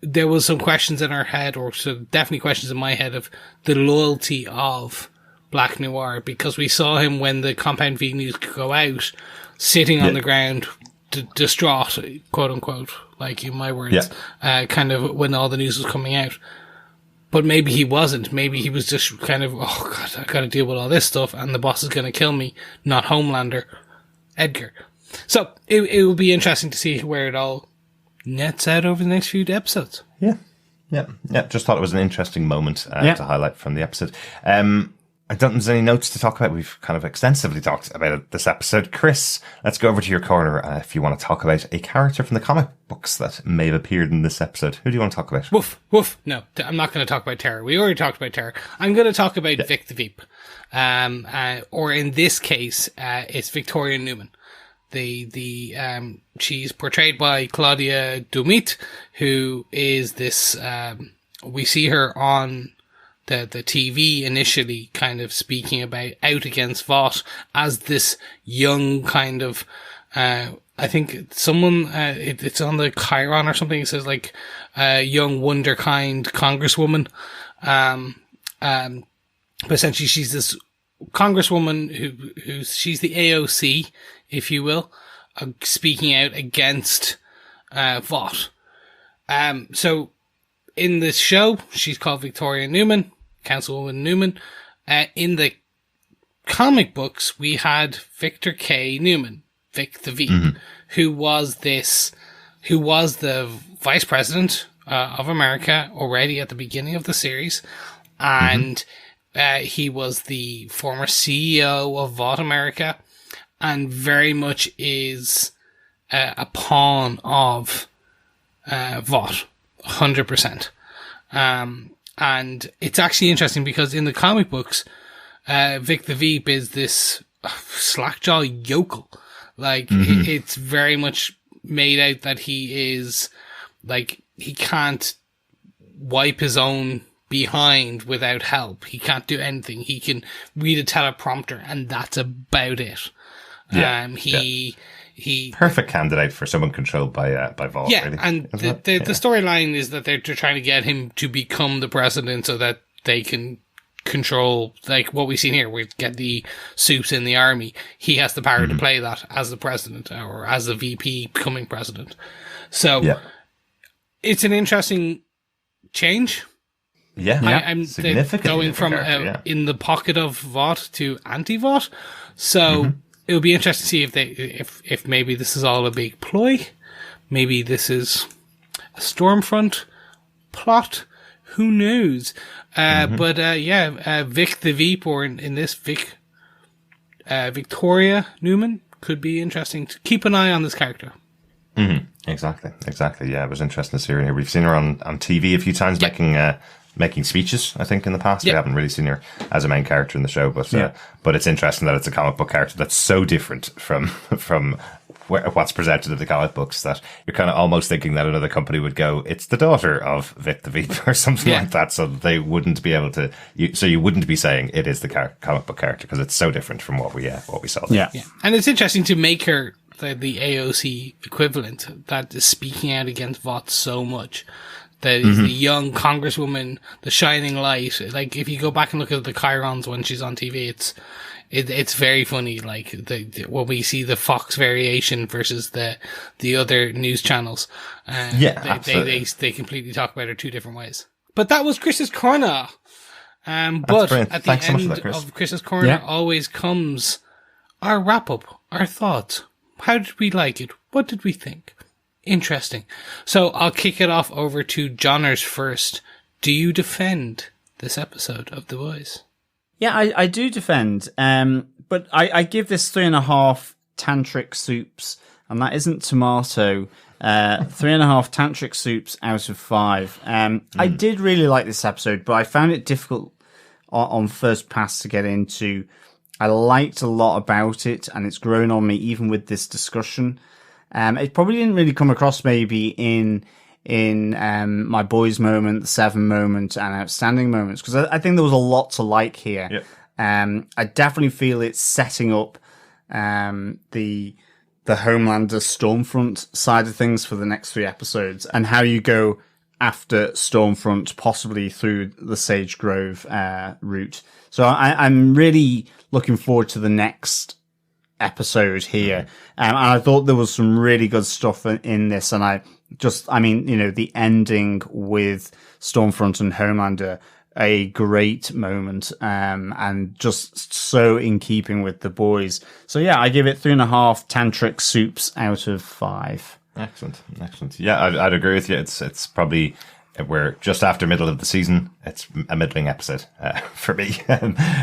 there was some questions in our head, or so definitely questions in my head, of the loyalty of Black Noir, because we saw him when the Compound V news could go out, sitting on the ground, distraught, quote unquote, like in my words, kind of when all the news was coming out. But maybe he wasn't. Maybe he was just kind of, oh God, I gotta deal with all this stuff, and the boss is gonna kill me, not Homelander, Edgar. So it will be interesting to see where it all nets out over the next few episodes. Yeah. Just thought it was an interesting moment to highlight from the episode. I don't think there's any notes to talk about. We've kind of extensively talked about it this episode. Chris, let's go over to your corner if you want to talk about a character from the comic books that may have appeared in this episode. Who do you want to talk about? Woof. No, I'm not going to talk about Terror. We already talked about Terror. I'm going to talk about Vic the Veep. Or in this case, it's Victorian Newman. She's portrayed by Claudia Dumit, who is this, we see her on the TV initially kind of speaking about out against Vought as this young kind of, I think someone, it's on the Chiron or something. It says like, young wonderkind congresswoman. But essentially she's this congresswoman who's the AOC, if you will, speaking out against, Vought. So in this show, she's called Victorian Newman, Councilwoman Newman. In the comic books, we had Victor K. Newman, Vic the Veep, who was the vice president of America already at the beginning of the series. And he was the former CEO of Vought America, and very much is a pawn of Vought, 100%. And it's actually interesting because in the comic books, Vic the Veep is this slackjaw yokel. Like, it's very much made out that he is, like, he can't wipe his own behind without help. He can't do anything. He can read a teleprompter, and that's about it. He perfect candidate for someone controlled by Vought. Yeah, really. And the storyline is that they're trying to get him to become the president so that they can control, like what we've seen here. We get the suits in the army. He has the power to play that as the president or as the VP becoming president. So it's an interesting change. I'm significant going from in the pocket of Vought to anti-Vought. So it'll be interesting to see if maybe this is all a big ploy. Maybe this is a Stormfront plot. Who knows? But Vic the Veep, or in this Victoria Newman, could be interesting to keep an eye on this character. Exactly. Yeah, it was interesting to see her here. We've seen her on TV a few times making speeches, I think, in the past. We haven't really seen her as a main character in the show, but it's interesting that it's a comic book character that's so different from what's presented in the comic books that you're kind of almost thinking that another company would go, it's the daughter of Vic the Veep or something like that, so they wouldn't be able to, you wouldn't be saying it is the comic book character because it's so different from what we saw there. Yeah, and it's interesting to make her the AOC equivalent that is speaking out against Vought so much. That is the young congresswoman, the shining light. Like, if you go back and look at the Chirons when she's on TV, it's very funny. Like, when we see the Fox variation versus the other news channels. They completely talk about her two different ways. But that was Chris's Corner. But at the end of Chris's Corner always comes our wrap up, our thoughts. How did we like it? What did we think? Interesting. So I'll kick it off over to Johnners first. Do you defend this episode of The Boys? Yeah, I do defend. But I give this 3.5 tantric soups, and that isn't tomato. 3.5 tantric soups out of 5. I did really like this episode, but I found it difficult on first pass to get into. I liked a lot about it, and it's grown on me even with this discussion. It probably didn't really come across maybe in my boys moment, the 7 moment, and outstanding moments, because I think there was a lot to like here. Yep. I definitely feel it's setting up the Homelander Stormfront side of things for the next 3 episodes, and how you go after Stormfront, possibly through the Sage Grove route. So I'm really looking forward to the next episode here. And I thought there was some really good stuff in this. And the ending with Stormfront and Homelander, a great moment, and just so in keeping with the boys. So yeah, I give it 3.5 tantric soups out of 5. Excellent. Yeah, I'd agree with you. It's probably, we're just after middle of the season. It's a middling episode for me.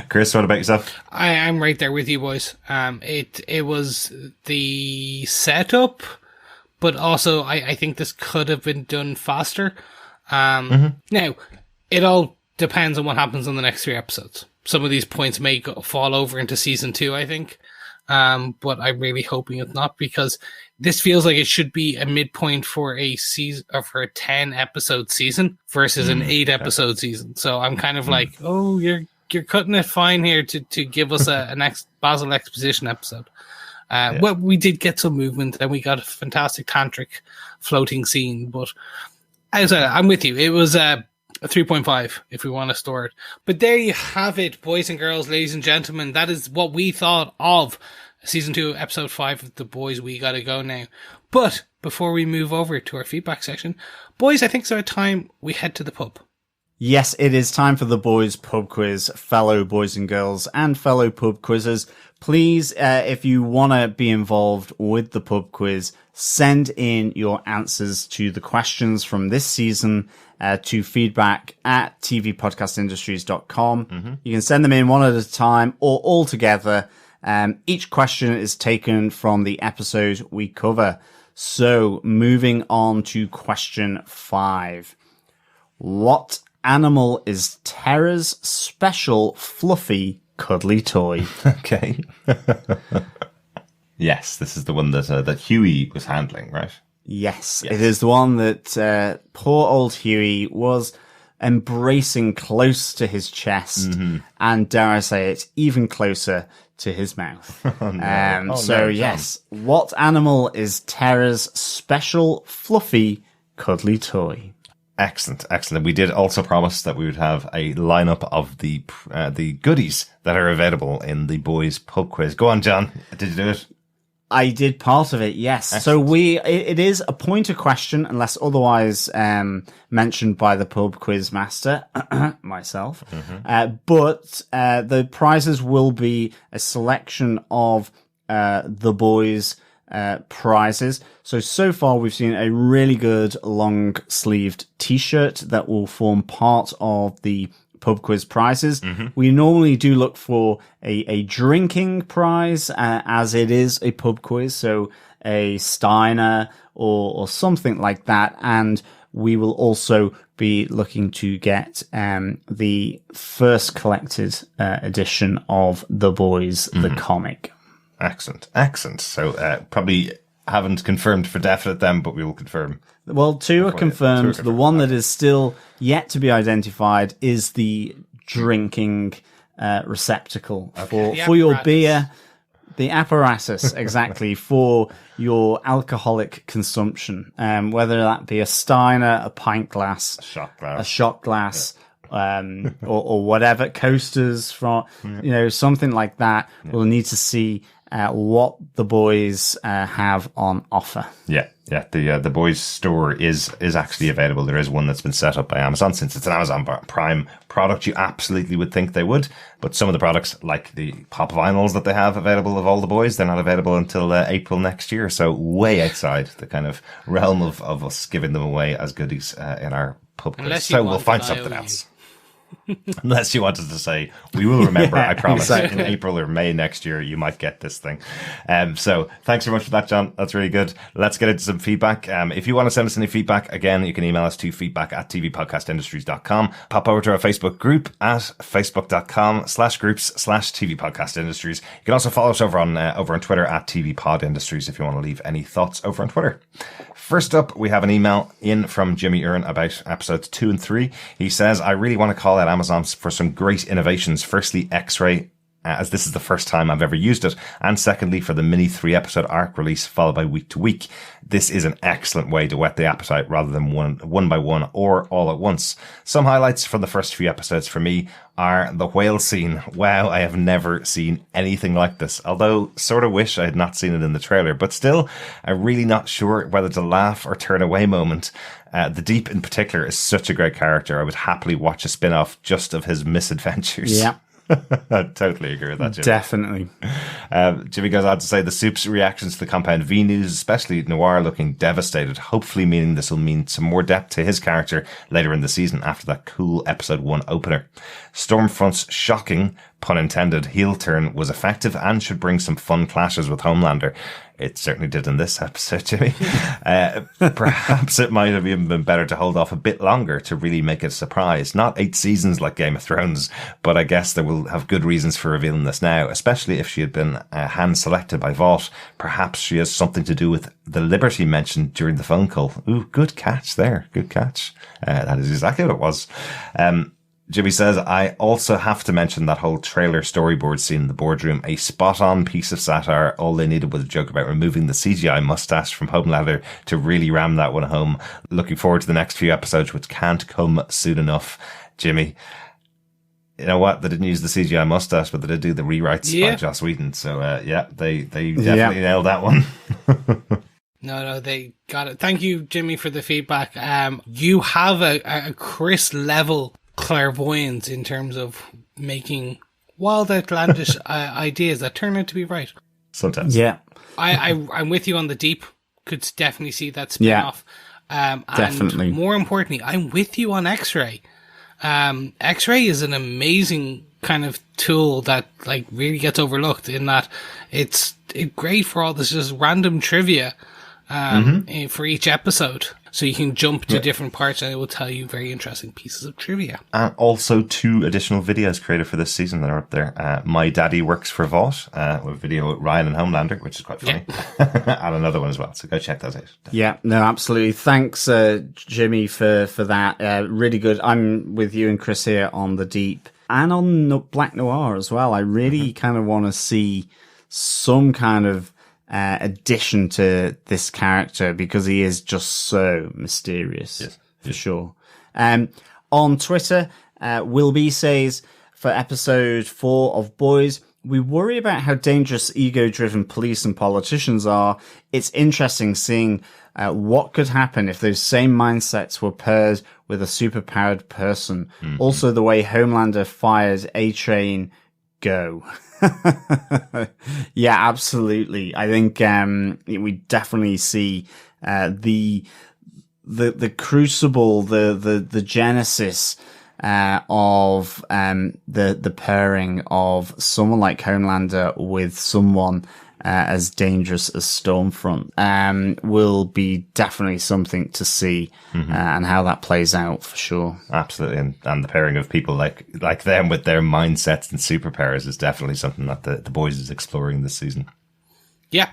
Chris, what about yourself? I'm right there with you, boys. It was the setup, but also I think this could have been done faster. Now, it all depends on what happens in the next 3 episodes. Some of these points may fall over into season 2, I think. But I'm really hoping it's not, because this feels like it should be a midpoint for a season, or for a 10 episode season versus an 8 episode season. So I'm kind of like, oh, you're cutting it fine here to give us a next Basil exposition episode. Well, we did get some movement, and we got a fantastic tantric floating scene. But as I'm with you, it was a 3.5 if we want to store it. But there you have it, boys and girls, ladies and gentlemen. That is what we thought of season 2, episode 5 of The Boys. We gotta go now. But before we move over to our feedback section, boys, I think it's about time we head to the pub. Yes, it is time for the boys pub quiz, fellow boys and girls and fellow pub quizzers. Please, if you want to be involved with the pub quiz, send in your answers to the questions from this season to feedback@tvpodcastindustries.com. You can send them in one at a time or all together. Each question is taken from the episode we cover. So, moving on to question 5. What animal is Tara's special fluffy cuddly toy? Okay. Yes, this is the one that Hughie was handling, right? Yes, it is the one that poor old Hughie was embracing close to his chest, and dare I say it, even closer to his mouth. Yes, what animal is Tara's special fluffy cuddly toy? Excellent. We did also promise that we would have a lineup of the goodies that are available in the boys pub quiz. Go on, John. Did you do it? I did part of it, yes. Excellent. So it is a pointer question unless otherwise mentioned by the pub quiz master, myself. But the prizes will be a selection of the boys' prizes. So far we've seen a really good long-sleeved t-shirt that will form part of the pub quiz prizes. We normally do look for a drinking prize, as it is a pub quiz, so a Steiner or something like that. And we will also be looking to get the first collected edition of The Boys, the comic. Excellent. So probably haven't confirmed for definite then, but we will confirm. Well, 2 are confirmed. The one that is still yet to be identified is the drinking receptacle for your beer. The apparatus, exactly, for your alcoholic consumption. Whether that be a Steiner, a pint glass, a shot glass, or whatever, coasters from, something like that. We'll need to see what the boys have on offer. Yeah. The boys store is actually available. There is one that's been set up by Amazon. Since it's an Amazon Prime product, you absolutely would think they would. But some of the products, like the pop vinyls that they have available of all the boys, they're not available until April next year. So way outside the kind of realm of us giving them away as goodies in our pub quiz. So we'll find something else. Unless you wanted to say, we will remember, I promise, in April or May next year, you might get this thing. So thanks very much for that, John. That's really good. Let's get into some feedback. If you want to send us any feedback, again, you can email us to feedback@tvpodcastindustries.com. Pop over to our Facebook group at facebook.com/groups/tvpodcastindustries. You can also follow us over on Twitter at tvpodindustries if you want to leave any thoughts over on Twitter. First up, we have an email in from Jimmy Earn about episodes 2 and 3. He says, I really want to call call out Amazon for some great innovations. Firstly, X-Ray, as this is the first time I've ever used it. And secondly, for the mini 3-episode arc release followed by week to week. This is an excellent way to whet the appetite rather than one by one or all at once. Some highlights from the first few episodes for me are the whale scene. Wow, I have never seen anything like this. Although, sort of wish I had not seen it in the trailer. But still, I'm really not sure whether to laugh or turn away moment. The Deep in particular is such a great character. I would happily watch a spin-off just of his misadventures. Yeah. I totally agree with that, Jimmy. Definitely. Jimmy goes on to say the Soup's reactions to the Compound V news, especially Noir looking devastated, hopefully meaning this will mean some more depth to his character later in the season after that cool episode 1 opener. Stormfront's shocking, pun intended, heel turn was effective and should bring some fun clashes with Homelander. It certainly did in this episode, Jimmy. Perhaps it might have even been better to hold off a bit longer to really make it a surprise. Not 8 seasons like Game of Thrones, but I guess they will have good reasons for revealing this now, especially if she had been hand-selected by Vought. Perhaps she has something to do with the Liberty mentioned during the phone call. Ooh, good catch there. Good catch. That is exactly what it was. Jimmy says, I also have to mention that whole trailer storyboard scene in the boardroom, a spot-on piece of satire. All they needed was a joke about removing the CGI mustache from Homelander to really ram that one home. Looking forward to the next few episodes, which can't come soon enough. Jimmy, you know what? They didn't use the CGI mustache, but they did do the rewrites by Joss Whedon. So, they definitely nailed that one. No, they got it. Thank you, Jimmy, for the feedback. You have a Chris level clairvoyance in terms of making wild, outlandish ideas that turn out to be right. Sometimes. Yeah. I'm with you on the Deep. Could definitely see that spin-off. Definitely. And more importantly, I'm with you on X-Ray. X-Ray is an amazing kind of tool that like really gets overlooked in that it's great for all this just random trivia for each episode. So you can jump to different parts and it will tell you very interesting pieces of trivia. And also 2 additional videos created for this season that are up there. My Daddy Works for Vought, a video with Ryan and Homelander, which is quite funny. And another one as well. So go check those out. Definitely. Yeah, no, absolutely. Thanks, Jimmy, for that. Really good. I'm with you and Chris here on The Deep and on Black Noir as well. I really kind of want to see some kind of addition to this character because he is just so mysterious, for sure. On Twitter, Will B says, for episode 4 of Boys, we worry about how dangerous ego-driven police and politicians are. It's interesting seeing what could happen if those same mindsets were paired with a superpowered person. Also, the way Homelander fires A-Train, go. Yeah, absolutely. I think we definitely see the crucible, the genesis of the pairing of someone like Homelander with someone as dangerous as Stormfront will be definitely something to see and how that plays out for sure. Absolutely, and the pairing of people like them with their mindsets and superpowers is definitely something that the Boys is exploring this season. Yeah.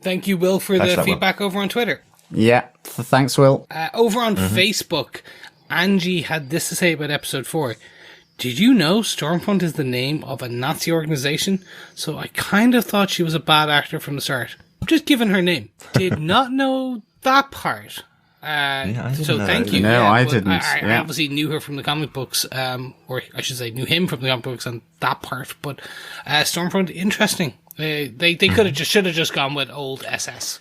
Thank you, Will, for the feedback over on Twitter. Yeah, thanks, Will. Over on Facebook, Angie had this to say about episode 4. Did you know Stormfront is the name of a Nazi organization? So I kind of thought she was a bad actor from the start. I'm just giving her name. Did not know that part. So thank you. No, I didn't. I obviously knew her from the comic books, or I should say knew him from the comic books and that part. But Stormfront, interesting. They could have should have just gone with old SS.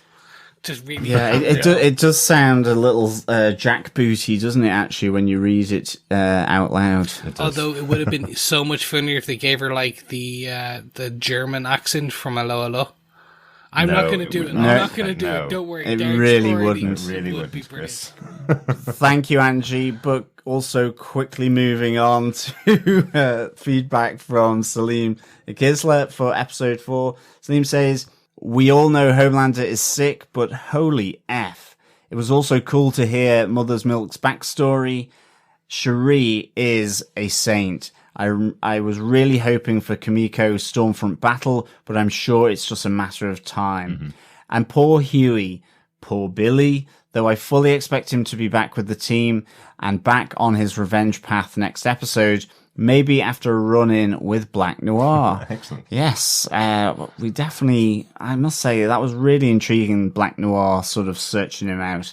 Just really it does sound a little jackbooty, doesn't it, actually, when you read it out loud. Although it would have been so much funnier if they gave her like the German accent from Hello Hello. I'm not going to do it. I'm not going to do it. Don't worry. It really wouldn't. It really would be Chris. Thank you, Angie. But also quickly moving on to feedback from Salim Akisla for episode 4. Salim says, we all know Homelander is sick, but holy F. It was also cool to hear Mother's Milk's backstory. Cherie is a saint. I was really hoping for Kamiko's Stormfront battle, but I'm sure it's just a matter of time. And poor Hughie, poor Billy, though I fully expect him to be back with the team and back on his revenge path next episode, maybe after a run-in with Black Noir. Excellent. Yes, we definitely, I must say, that was really intriguing, Black Noir sort of searching him out.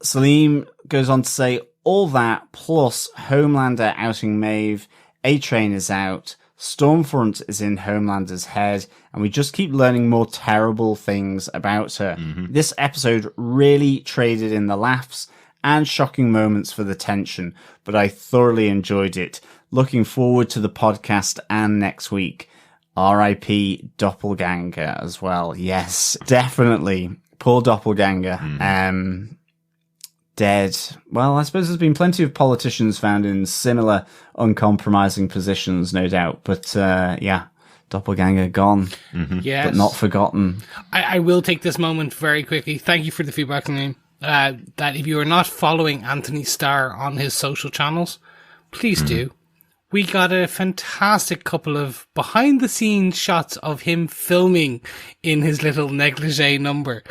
Salim goes on to say, all that, plus Homelander outing Maeve, A-Train is out, Stormfront is in Homelander's head, and we just keep learning more terrible things about her. Mm-hmm. This episode really traded in the laughs and shocking moments for the tension, but I thoroughly enjoyed it. Looking forward to the podcast and next week. R.I.P. Doppelganger as well. Yes, definitely. Poor Doppelganger. Mm-hmm. Dead. Well, I suppose there's been plenty of politicians found in similar uncompromising positions, no doubt. But yeah, Doppelganger gone. Mm-hmm. Yes. But not forgotten. I will take this moment very quickly. Thank you for the feedback, Liam. That if you are not following Anthony Starr on his social channels, please do. We got a fantastic couple of behind the scenes shots of him filming in his little negligee number.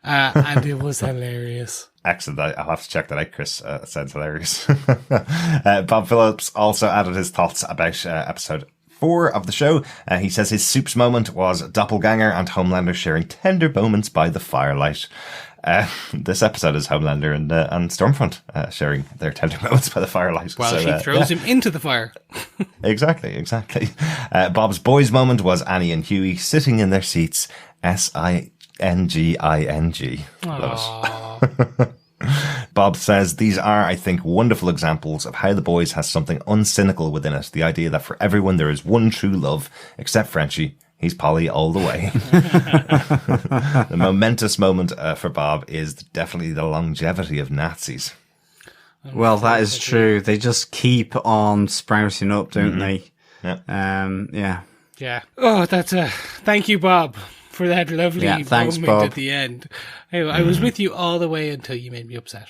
And it was hilarious. Excellent. I'll have to check that out, Chris. Sounds hilarious. Bob Phillips also added his thoughts about episode 4 of the show. He says his soups moment was Doppelganger and Homelander sharing tender moments by the firelight. This episode is Homelander and Stormfront sharing their tender moments by the firelight. Well, she throws him into the fire. Exactly. Bob's boys moment was Annie and Hughie sitting in their seats. Singing. Love it. Bob says, these are, I think, wonderful examples of how The Boys has something uncynical within it. The idea that for everyone there is one true love, except Frenchie. He's Polly all the way. The momentous moment for Bob is definitely the longevity of Nazis. Well, that is true. They just keep on sprouting up, don't they? Yeah. Yeah. Oh, that's thank you, Bob, for that lovely thanks, moment Bob. at the end. I was with you all the way until you made me upset.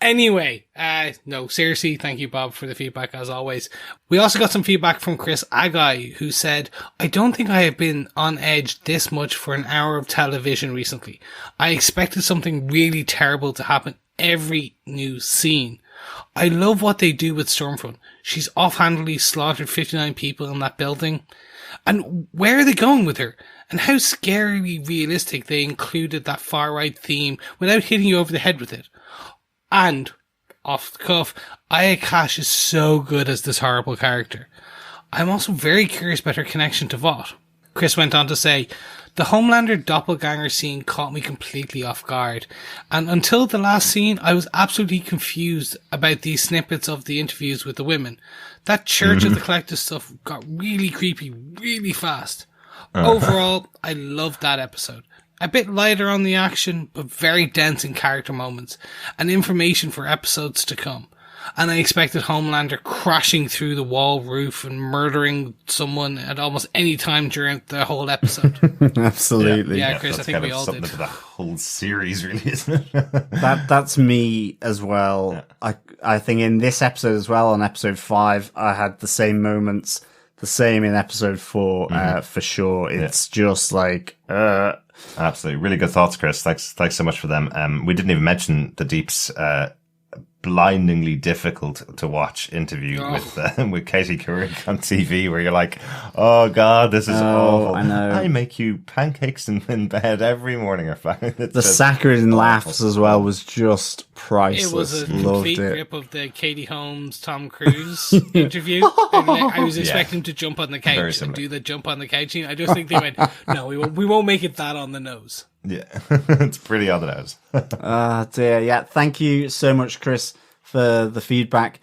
Anyway, no, seriously, thank you, Bob, for the feedback as always. We also got some feedback from Chris Agai, who said, I don't think I have been on edge this much for an hour of television recently. I expected something really terrible to happen every new scene. I love what they do with Stormfront. She's offhandedly slaughtered 59 people in that building. And where are they going with her? And how scarily realistic they included that far-right theme without hitting you over the head with it. And, off the cuff, Aya Cash is so good as this horrible character. I'm also very curious about her connection to Vought. Chris went on to say, the Homelander doppelganger scene caught me completely off guard, and until the last scene, I was absolutely confused about these snippets of the interviews with the women. That Church of the Collective stuff got really creepy really fast. Overall, I loved that episode. A bit lighter on the action, but very dense in character moments, and information for episodes to come. And I expected Homelander crashing through the wall roof and murdering someone at almost any time during the whole episode. Absolutely. Yeah, Chris, I think we all did. Something to that whole series, really, isn't it? That's me as well. Yeah. I think in this episode as well, on episode 5, I had the same moments, the same in episode 4, for sure. It's just like... Absolutely. Really good thoughts, Chris. Thanks so much for them. We didn't even mention the Deep's blindingly difficult to watch interview with Katie Couric on TV, where you're like, oh god, this is awful. I know. I make you pancakes in bed every morning. The saccharine laughs as well was just priceless. It was a Loved complete it. rip of the Katie Holmes, Tom Cruise interview. And I was expecting him to jump on the couch and do the jump on the couch. I just think they went, no, we won't make it that on the nose. Yeah, it's pretty on the nose. Dear. Yeah, thank you so much, Chris, for the feedback.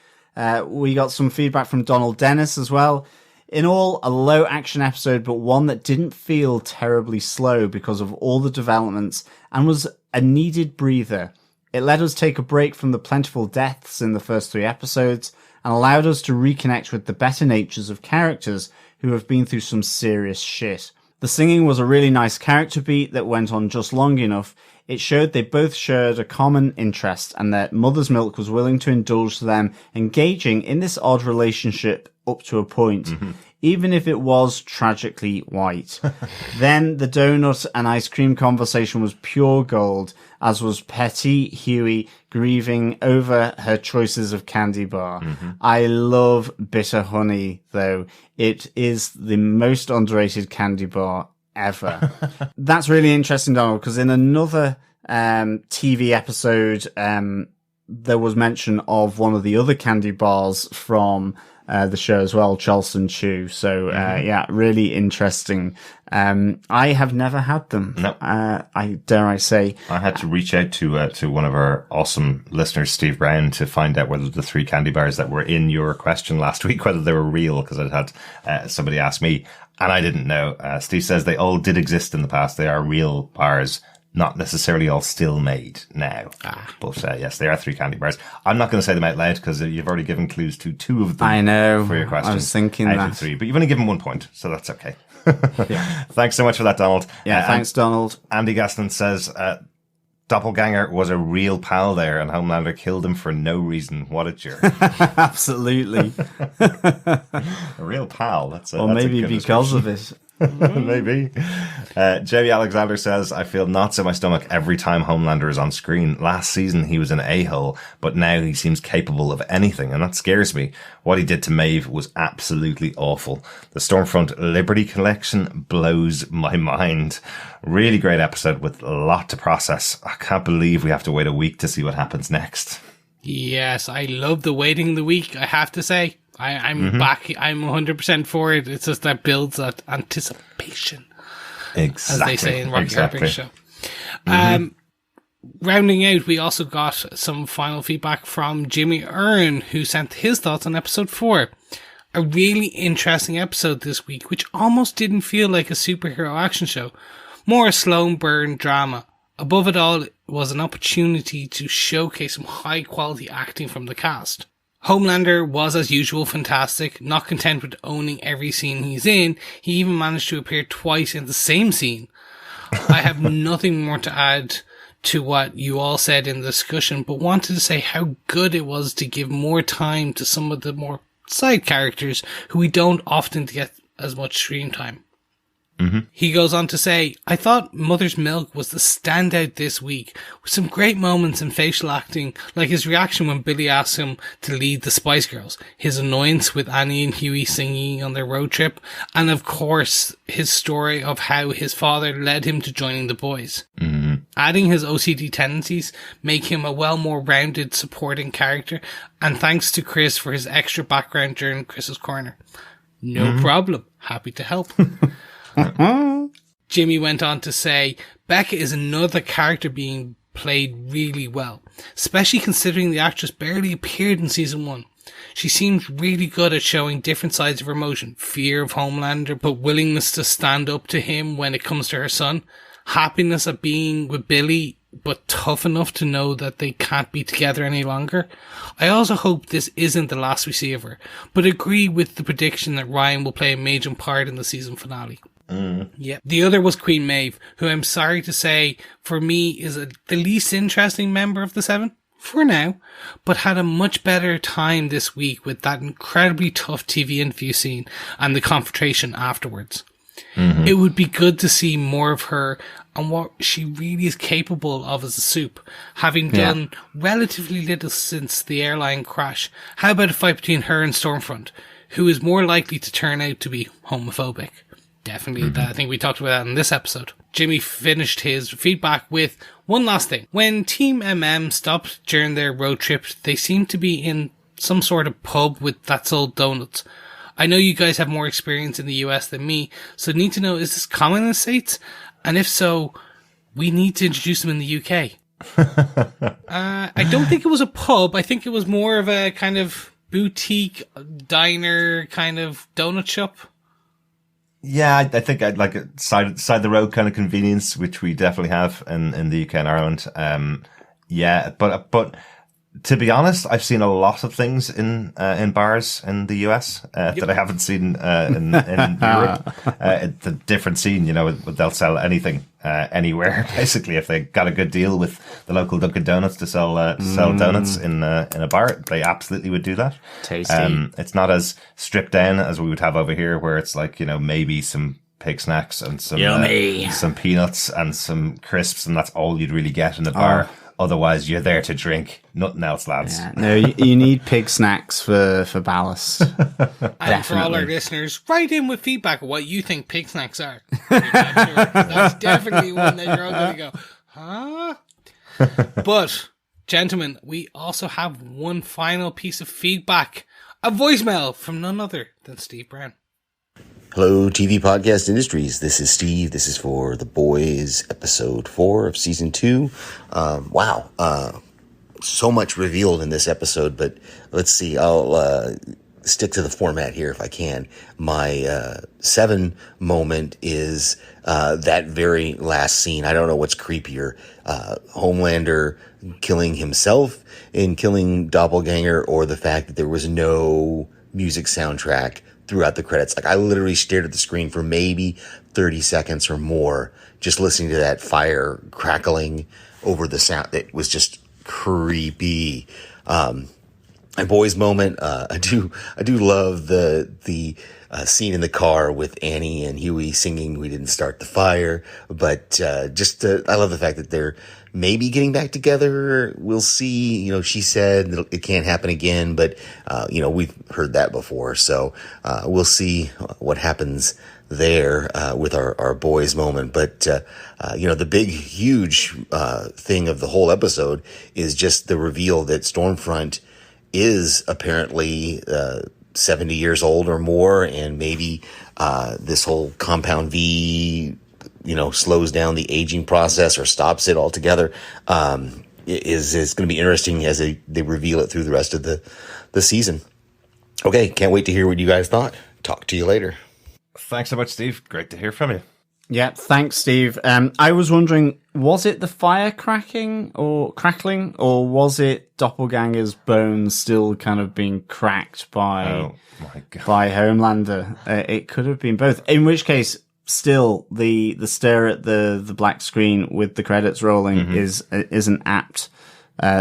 We got some feedback from Donald Dennis as well. In all, a low action episode, but one that didn't feel terribly slow because of all the developments and was a needed breather. It let us take a break from the plentiful deaths in the first 3 episodes and allowed us to reconnect with the better natures of characters who have been through some serious shit. The singing was a really nice character beat that went on just long enough. It showed they both shared a common interest and that Mother's Milk was willing to indulge them engaging in this odd relationship up to a point, even if it was tragically white. Then the donut and ice cream conversation was pure gold, as was Petty Hughie grieving over her choices of candy bar. I love bitter honey, though. It is the most underrated candy bar ever. That's really interesting, Donald, because in another TV episode, there was mention of one of the other candy bars from the show as well, Charleston Chew. So, yeah, really interesting. I have never had them. No. I say. I had to reach out to one of our awesome listeners, Steve Brown, to find out whether the 3 candy bars that were in your question last week, whether they were real, because I'd had somebody ask me, and I didn't know. Steve says they all did exist in the past. They are real bars. Not necessarily all still made now. But yes, they are 3 candy bars. I'm not going to say them out loud because you've already given clues to 2 of them. I know. For your question. I was thinking out that. of 3, but you've only given 1 point, so that's okay. Thanks so much for that, Donald. Yeah, thanks, Donald. Andy Gaston says, Doppelganger was a real pal there and Homelander killed him for no reason. What a jerk. Absolutely. A real pal. That's maybe because of it. Maybe. Jamie Alexander says, I feel knots in my stomach every time Homelander is on screen. Last season he was an a-hole, but now he seems capable of anything, and that scares me. What he did to Maeve was absolutely awful. The Stormfront Liberty Collection blows my mind. Really great episode with a lot to process. I can't believe we have to wait a week to see what happens next. Yes, I love the waiting the week, I have to say. I'm back. I'm 100% for it. It's just that builds that anticipation. Exactly. As they say in Rocky Horror Picture Show. Rounding out, we also got some final feedback from Jimmy Earn, who sent his thoughts on episode 4. A really interesting episode this week, which almost didn't feel like a superhero action show. More a slow burn drama. Above it all, it was an opportunity to showcase some high quality acting from the cast. Homelander was, as usual, fantastic. Not content with owning every scene he's in, he even managed to appear twice in the same scene. I have nothing more to add to what you all said in the discussion, but wanted to say how good it was to give more time to some of the more side characters who we don't often get as much screen time. He goes on to say, I thought Mother's Milk was the standout this week, with some great moments in facial acting, like his reaction when Billy asked him to lead the Spice Girls, his annoyance with Annie and Hughie singing on their road trip, and of course, his story of how his father led him to joining the boys. Adding his OCD tendencies make him a well more rounded supporting character, and thanks to Chris for his extra background during Chris's corner. No problem. Happy to help. Jimmy went on to say, Becca is another character being played really well, especially considering the actress barely appeared in season 1. She seems really good at showing different sides of her emotion, fear of Homelander, but willingness to stand up to him when it comes to her son, happiness at being with Billy, but tough enough to know that they can't be together any longer. I also hope this isn't the last we see of her, but agree with the prediction that Ryan will play a major part in the season finale. Yeah. The other was Queen Maeve, who I'm sorry to say, for me, is the least interesting member of the 7, for now, but had a much better time this week with that incredibly tough TV interview scene and the confrontation afterwards. It would be good to see more of her and what she really is capable of as a soup, having done relatively little since the airline crash. How about a fight between her and Stormfront, who is more likely to turn out to be homophobic? Definitely, I think we talked about that in this episode. Jimmy finished his feedback with one last thing. When Team MM stopped during their road trip, they seemed to be in some sort of pub with that sold donuts. I know you guys have more experience in the US than me, so need to know, is this common in the States? And if so, we need to introduce them in the UK. I don't think it was a pub. I think it was more of a kind of boutique diner kind of donut shop. Yeah, I think I'd like a side the road kind of convenience, which we definitely have in the UK and Ireland. Yeah, but To be honest, I've seen a lot of things in bars in the US that I haven't seen in Europe. It's a different scene, you know. They'll sell anything anywhere basically. If they got a good deal with the local Dunkin' Donuts to sell donuts in a bar, they absolutely would do that. Tasty. It's not as stripped down as we would have over here, where it's like, you know, maybe some pig snacks and some peanuts and some crisps, and that's all you'd really get in the bar. Otherwise, you're there to drink. Nothing else, lads. Yeah, no, you need pig snacks for ballast. And for all our listeners, write in with feedback of what you think pig snacks are. That's definitely one that you're all going to go, huh? But, gentlemen, we also have one final piece of feedback. A voicemail from none other than Steve Brown. Hello, TV Podcast Industries. This is Steve. This is for The Boys, episode 4 of season 2. Wow. So much revealed in this episode, but let's see. I'll stick to the format here if I can. My 7 moment is that very last scene. I don't know what's creepier. Homelander killing himself in killing Doppelganger, or the fact that there was no music soundtrack throughout the credits. Like, I literally stared at the screen for maybe 30 seconds or more, just listening to that fire crackling over the sound. It was just creepy. My boys moment. I do love the scene in the car with Annie and Hughie singing "We Didn't Start the Fire," but I love the fact that they're maybe getting back together. We'll see. You know, she said it can't happen again, but you know, we've heard that before, so we'll see what happens there with our boys moment. But you know, the big huge thing of the whole episode is just the reveal that Stormfront is apparently 70 years old or more, and maybe this whole Compound V, you know, slows down the aging process or stops it altogether. Is going to be interesting as they reveal it through the rest of the season. Okay, can't wait to hear what you guys thought. Talk to you later. Thanks so much, Steve. Great to hear from you. Yeah, thanks, Steve. I was wondering, was it the fire crackling, or was it Doppelganger's bones still kind of being cracked by Homelander? It could have been both. In which case, still, the stare at the black screen with the credits rolling is an apt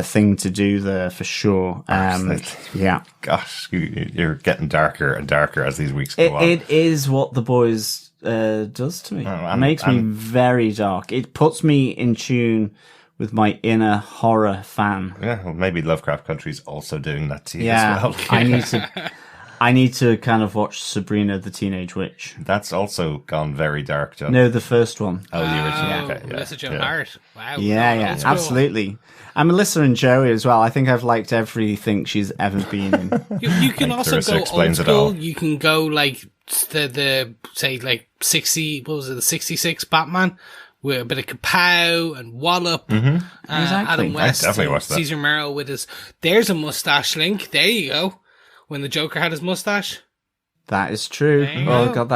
thing to do there for sure. Yeah. Gosh, you're getting darker and darker as these weeks go on. It is what The Boys does to me. It makes me very dark. It puts me in tune with my inner horror fan. Yeah, well, maybe Lovecraft Country's also doing that to you as well. I need to kind of watch Sabrina the Teenage Witch. That's also gone very dark, John. No, the first one. Oh, the original. Okay, Melissa Joan Hart. Wow. Yeah, absolutely. And Melissa and Joey as well. I think I've liked everything she's ever been in. You can also go old school. You can go like the say like 60. What was it? The 66 Batman with a bit of kapow and wallop. Exactly. Adam West, I definitely watched that. Caesar Merrill with his. There's a mustache link. There you go. When the Joker had his mustache. That is true. Oh god,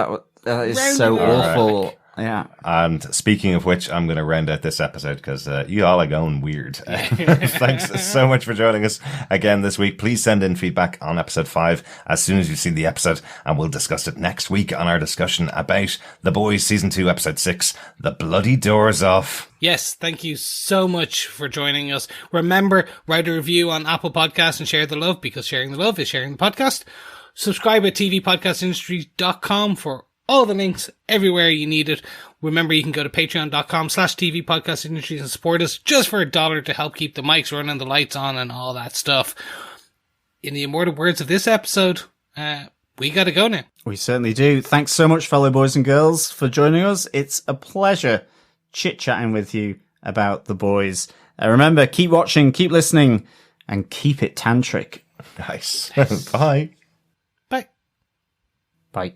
that is so awful. Yeah. And speaking of which, I'm going to round out this episode because you all are going weird. Thanks so much for joining us again this week. Please send in feedback on episode 5 as soon as you've seen the episode, and we'll discuss it next week on our discussion about The Boys Season 2, Episode 6, The Bloody Doors Off. Yes, thank you so much for joining us. Remember, write a review on Apple Podcasts and share the love, because sharing the love is sharing the podcast. Subscribe at tvpodcastindustries.com for all the links everywhere you need it. Remember, you can go to patreon.com/tvpodcastindustries and support us just for $1 to help keep the mics running, the lights on, and all that stuff. In the immortal words of this episode, we gotta go now. We certainly do. Thanks so much, fellow boys and girls, for joining us. It's a pleasure chit-chatting with you about The Boys. Remember, keep watching, keep listening, and keep it tantric. Nice. Bye. Bye. Bye.